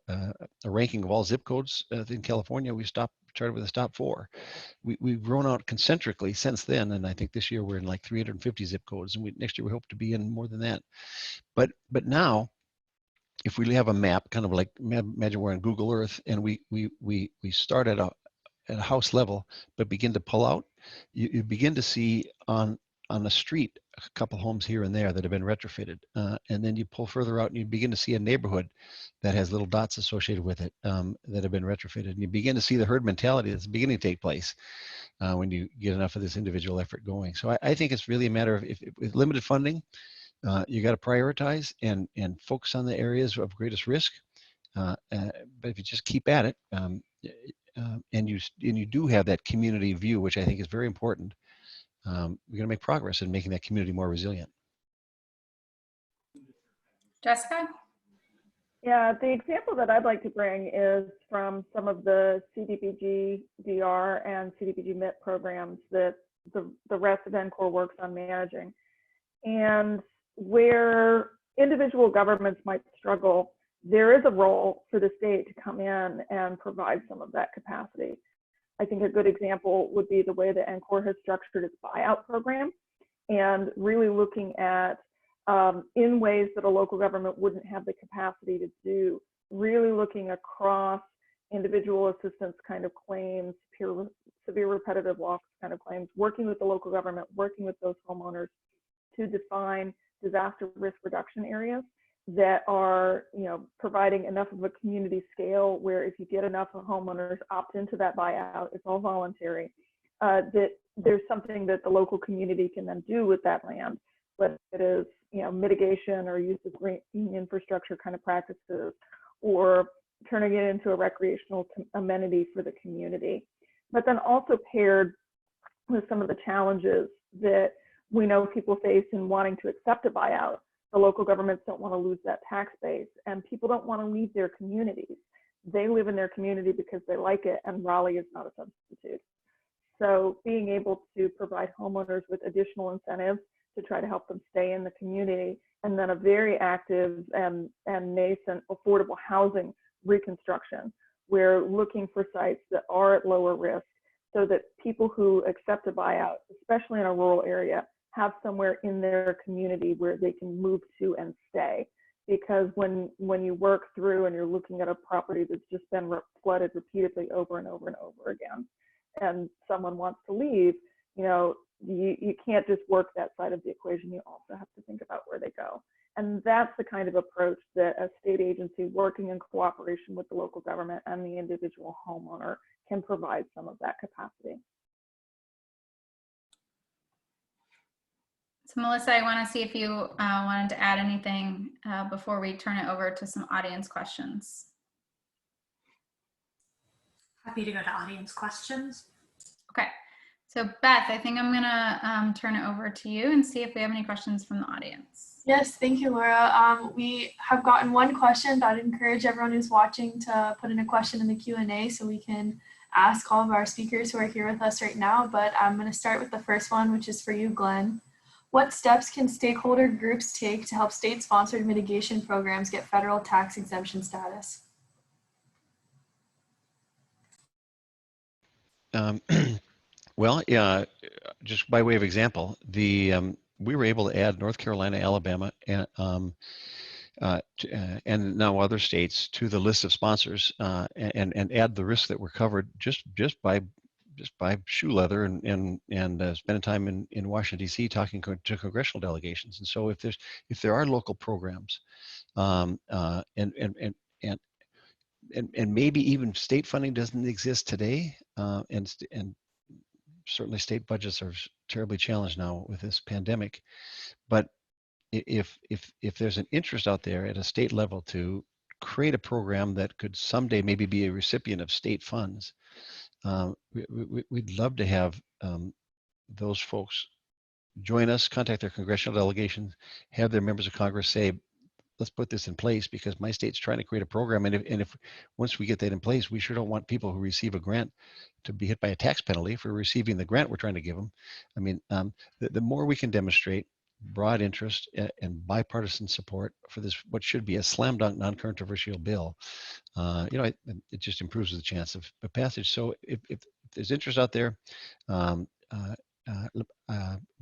Speaker 5: ranking of all zip codes in California. We started with a top 4. We've grown out concentrically since then, and I think this year we're in like 350 zip codes, and next year we hope to be in more than that. But now, if we have a map, kind of like imagine we're on Google Earth, and we start at a house level, but begin to pull out, you begin to see on the street a couple homes here and there that have been retrofitted, and then you pull further out and you begin to see a neighborhood that has little dots associated with it that have been retrofitted, and you begin to see the herd mentality that's beginning to take place when you get enough of this individual effort going. So I think it's really a matter of, if with limited funding, you got to prioritize and focus on the areas of greatest risk. But if you just keep at it, and you do have that community view, which I think is very important, we're going to make progress in making that community more resilient.
Speaker 2: Jessica?
Speaker 4: Yeah, the example that I'd like to bring is from some of the CDBG DR and CDBG MIT programs that the rest of NCORE works on managing. And where individual governments might struggle, there is a role for the state to come in and provide some of that capacity. I think a good example would be the way that NCORE has structured its buyout program, and really looking at in ways that a local government wouldn't have the capacity to do, really looking across individual assistance kind of claims, severe repetitive loss kind of claims, working with the local government, working with those homeowners to define disaster risk reduction areas that are, providing enough of a community scale where if you get enough of homeowners opt into that buyout, it's all voluntary, that there's something that the local community can then do with that land, whether it is, mitigation or use of green infrastructure kind of practices, or turning it into a recreational amenity for the community. But then also paired with some of the challenges that we know people face in wanting to accept a buyout. The local governments don't want to lose that tax base, and people don't want to leave their communities. They live in their community because they like it, and Raleigh is not a substitute. So being able to provide homeowners with additional incentives to try to help them stay in the community, and then a very active and nascent affordable housing reconstruction. We're looking for sites that are at lower risk so that people who accept a buyout, especially in a rural area, have somewhere in their community where they can move to and stay. Because when you work through and you're looking at a property that's just been flooded repeatedly over and over and over again, and someone wants to leave, you can't just work that side of the equation. You also have to think about where they go. And that's the kind of approach that a state agency working in cooperation with the local government and the individual homeowner can provide some of that capacity.
Speaker 2: So Melissa, I want to see if you wanted to add anything before we turn it over to some audience questions.
Speaker 3: Happy to go to audience questions.
Speaker 2: Okay. So Beth, I think I'm gonna turn it over to you and see if we have any questions from the audience.
Speaker 6: Yes, thank you, Laura. We have gotten one question, but I'd encourage everyone who's watching to put in a question in the Q&A so we can ask all of our speakers who are here with us right now. But I'm gonna start with the first one, which is for you, Glenn. What steps can stakeholder groups take to help state-sponsored mitigation programs get federal tax exemption status?
Speaker 5: Well, yeah, just by way of example, we were able to add North Carolina, Alabama, and now other states to the list of sponsors, and add the risks that were covered just by shoe leather and spending time in Washington D.C. talking to congressional delegations. And so if there are local programs, and maybe even state funding doesn't exist today, and certainly state budgets are terribly challenged now with this pandemic. But if there's an interest out there at a state level to create a program that could someday maybe be a recipient of state funds, we'd love to have those folks join us, contact their congressional delegations, have their members of Congress say, let's put this in place because my state's trying to create a program. And if once we get that in place, we sure don't want people who receive a grant to be hit by a tax penalty for receiving the grant we're trying to give them. I mean, the more we can demonstrate broad interest and bipartisan support for this, what should be a slam dunk, non-controversial bill. It just improves the chance of passage. So if there's interest out there, we'd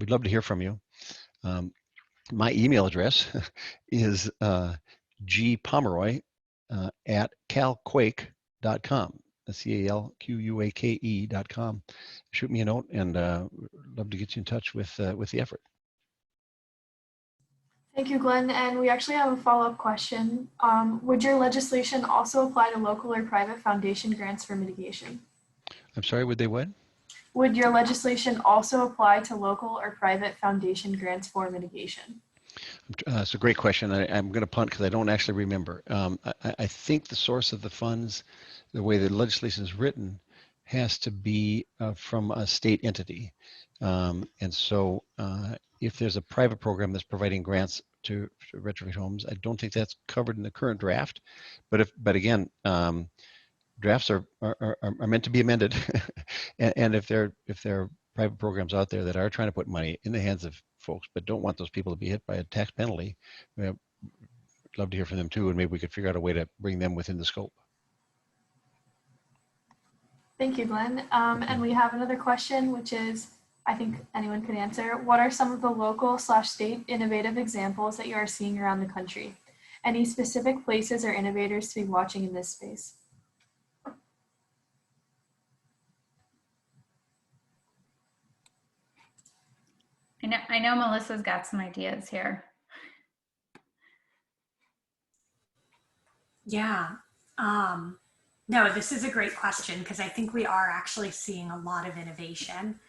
Speaker 5: love to hear from you. My email address is gpomeroy at calquake.com. CALQUAKE.com. Shoot me a note, and love to get you in touch with the effort.
Speaker 6: Thank you, Glenn. And we actually have a follow-up question. Would your legislation also apply to local or private foundation grants for mitigation?
Speaker 5: I'm sorry, would they what?
Speaker 6: Would your legislation also apply to local or private foundation grants for mitigation?
Speaker 5: It's a great question. I'm going to punt because I don't actually remember. I think the source of the funds, the way the legislation is written, has to be from a state entity. And so if there's a private program that's providing grants to retrofit homes, I don't think that's covered in the current draft. But again, drafts are meant to be amended. and if there are private programs out there that are trying to put money in the hands of folks but don't want those people to be hit by a tax penalty, we'd love to hear from them too, and maybe we could figure out a way to bring them within the scope.
Speaker 6: Thank you, Glenn. And we have another question, which is, I think anyone could answer. What are some of the local/state innovative examples that you are seeing around the country? Any specific places or innovators to be watching in this space?
Speaker 2: I know Melissa's got some ideas here.
Speaker 3: Yeah. No, this is a great question because I think we are actually seeing a lot of innovation.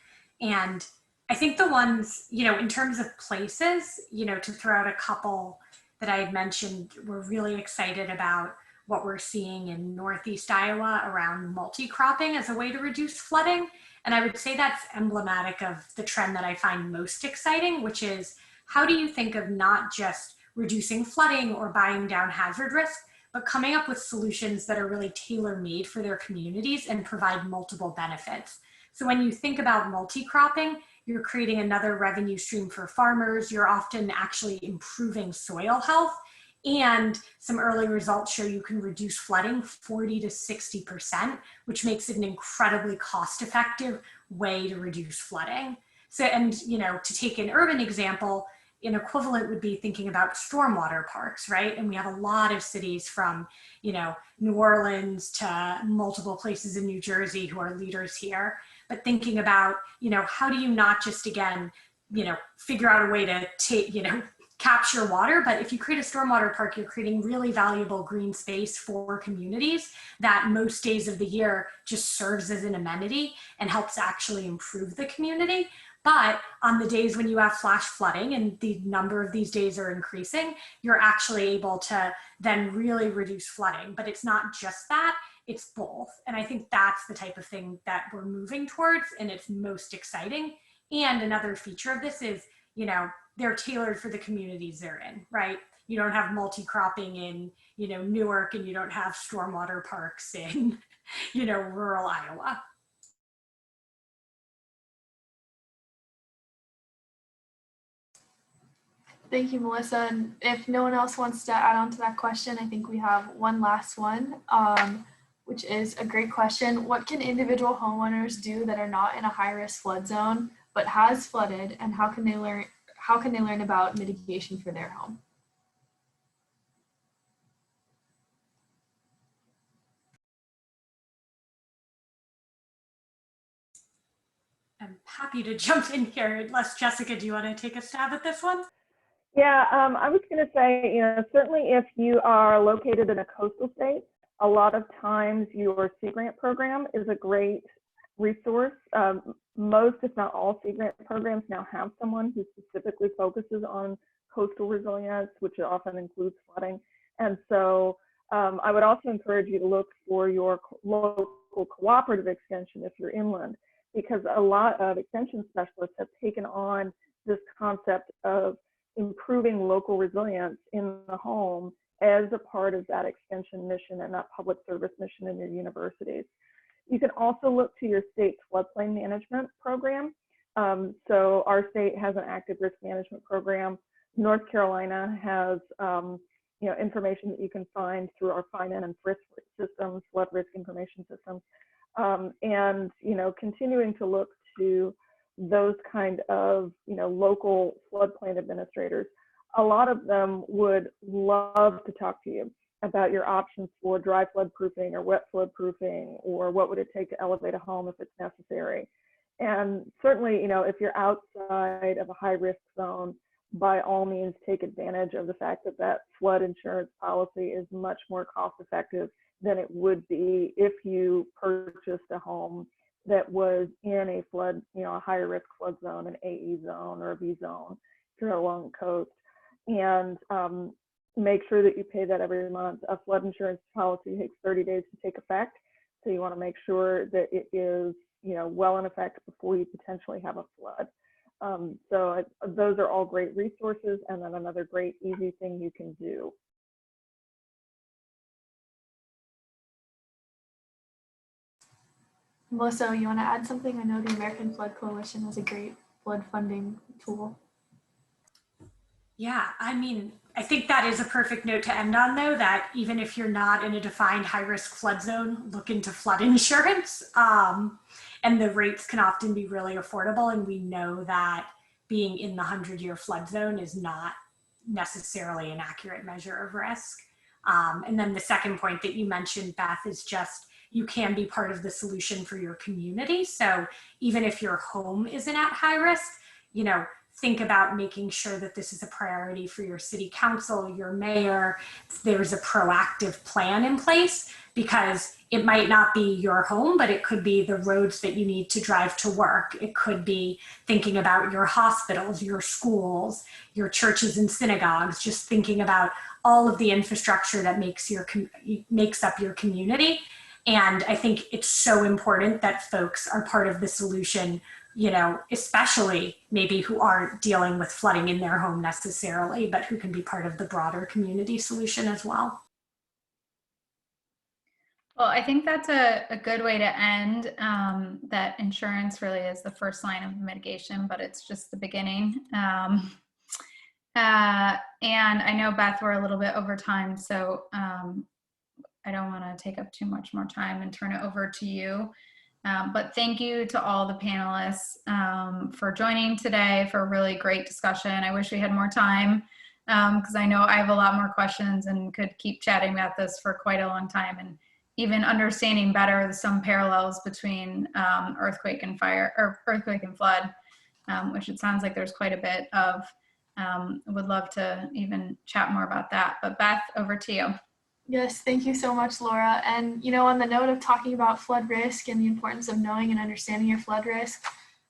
Speaker 3: And I think the ones, in terms of places, to throw out a couple that I had mentioned, we're really excited about what we're seeing in Northeast Iowa around multi-cropping as a way to reduce flooding. And I would say that's emblematic of the trend that I find most exciting, which is how do you think of not just reducing flooding or buying down hazard risk, but coming up with solutions that are really tailor-made for their communities and provide multiple benefits. So when you think about multi-cropping, you're creating another revenue stream for farmers. You're often actually improving soil health, and some early results show you can reduce flooding 40 to 60%, which makes it an incredibly cost-effective way to reduce flooding. So, and to take an urban example, an equivalent would be thinking about stormwater parks, right? And we have a lot of cities from, New Orleans to multiple places in New Jersey who are leaders here. But thinking about, how do you not just, again, figure out a way to take, capture water, but if you create a stormwater park, you're creating really valuable green space for communities that most days of the year just serves as an amenity and helps actually improve the community. But on the days when you have flash flooding, and the number of these days are increasing, you're actually able to then really reduce flooding. But it's not just that, it's both. And I think that's the type of thing that we're moving towards, and it's most exciting. And another feature of this is, they're tailored for the communities they're in, right? You don't have multi-cropping in, Newark, and you don't have stormwater parks in, rural Iowa.
Speaker 6: Thank you, Melissa. And if no one else wants to add on to that question, I think we have one last one, which is a great question. What can individual homeowners do that are not in a high-risk flood zone, but has flooded, and how can they learn about mitigation for their home?
Speaker 3: I'm happy to jump in here. Unless, Jessica, do you want to take a stab at this one?
Speaker 4: Yeah, I was going to say, certainly if you are located in a coastal state, a lot of times your Sea Grant program is a great resource. Most, if not all, Sea Grant programs now have someone who specifically focuses on coastal resilience, which often includes flooding. And so I would also encourage you to look for your local cooperative extension if you're inland, because a lot of extension specialists have taken on this concept of improving local resilience in the home as a part of that extension mission and that public service mission in your universities. You can also look to your state's floodplain management program. So our state has an active risk management program. North Carolina has information that you can find through our FINAN and FRISC systems, flood risk information systems, and continuing to look to those kind of local floodplain administrators. A lot of them would love to talk to you about your options for dry flood proofing or wet flood proofing, or what would it take to elevate a home if it's necessary. And certainly, if you're outside of a high risk zone, by all means take advantage of the fact that that flood insurance policy is much more cost effective than it would be if you purchased a home that was in a flood, a higher risk flood zone, an AE zone or a B zone, if you're along the coast. And make sure that you pay that every month. A flood insurance policy takes 30 days to take effect. So you want to make sure that it is, well in effect before you potentially have a flood. So those are all great resources, and then another great easy thing you can do.
Speaker 6: Melissa, you want to add something? I know the American Flood Coalition has a great flood funding tool.
Speaker 3: Yeah, I think that is a perfect note to end on, though, that even if you're not in a defined high-risk flood zone, look into flood insurance. And the rates can often be really affordable. And we know that being in the 100-year flood zone is not necessarily an accurate measure of risk. And then the second point that you mentioned, Beth, is just you can be part of the solution for your community. So even if your home isn't at high risk, think about making sure that this is a priority for your city council, your mayor. There's a proactive plan in place, because it might not be your home, but it could be the roads that you need to drive to work. It could be thinking about your hospitals, your schools, your churches and synagogues, just thinking about all of the infrastructure that makes up your community. And I think it's so important that folks are part of the solution, especially maybe who aren't dealing with flooding in their home necessarily, but who can be part of the broader community solution as well.
Speaker 2: Well, I think that's a good way to end, that insurance really is the first line of mitigation, but it's just the beginning. And I know, Beth, we're a little bit over time, so I don't want to take up too much more time and turn it over to you. But thank you to all the panelists for joining today, for a really great discussion. I wish we had more time, because I know I have a lot more questions and could keep chatting about this for quite a long time, and even understanding better some parallels between earthquake and fire, or earthquake and flood, which it sounds like there's quite a bit of. Would love to even chat more about that. But Beth, over to you.
Speaker 6: Yes, thank you so much, Laura. And, on the note of talking about flood risk and the importance of knowing and understanding your flood risk,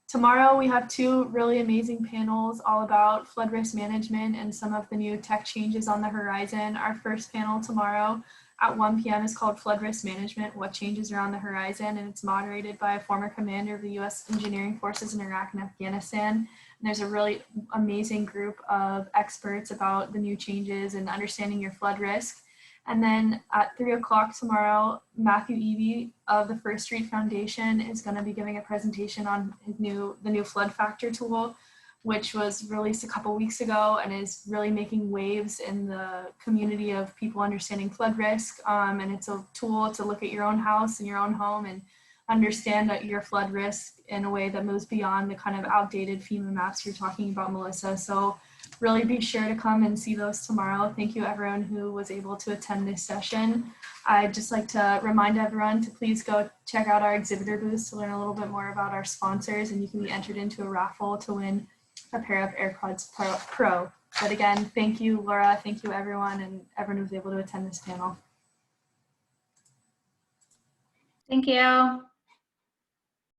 Speaker 6: tomorrow we have two really amazing panels all about flood risk management and some of the new tech changes on the horizon. Our first panel tomorrow at 1 p.m. is called Flood Risk Management, What Changes Are on the Horizon, and it's moderated by a former commander of the U.S. engineering forces in Iraq and Afghanistan. And there's a really amazing group of experts about the new changes and understanding your flood risk. And then at 3 o'clock tomorrow, Matthew Eby of the First Street Foundation is going to be giving a presentation on the new flood factor tool, which was released a couple weeks ago and is really making waves in the community of people understanding flood risk. And it's a tool to look at your own house and your own home and understand that your flood risk in a way that moves beyond the kind of outdated FEMA maps you're talking about, Melissa. So really be sure to come and see those tomorrow. Thank you everyone who was able to attend this session. I'd just like to remind everyone to please go check out our exhibitor booths to learn a little bit more about our sponsors, and you can be entered into a raffle to win a pair of AirPods Pro. But again, thank you, Laura. Thank you everyone, and everyone who was able to attend this panel.
Speaker 2: Thank you.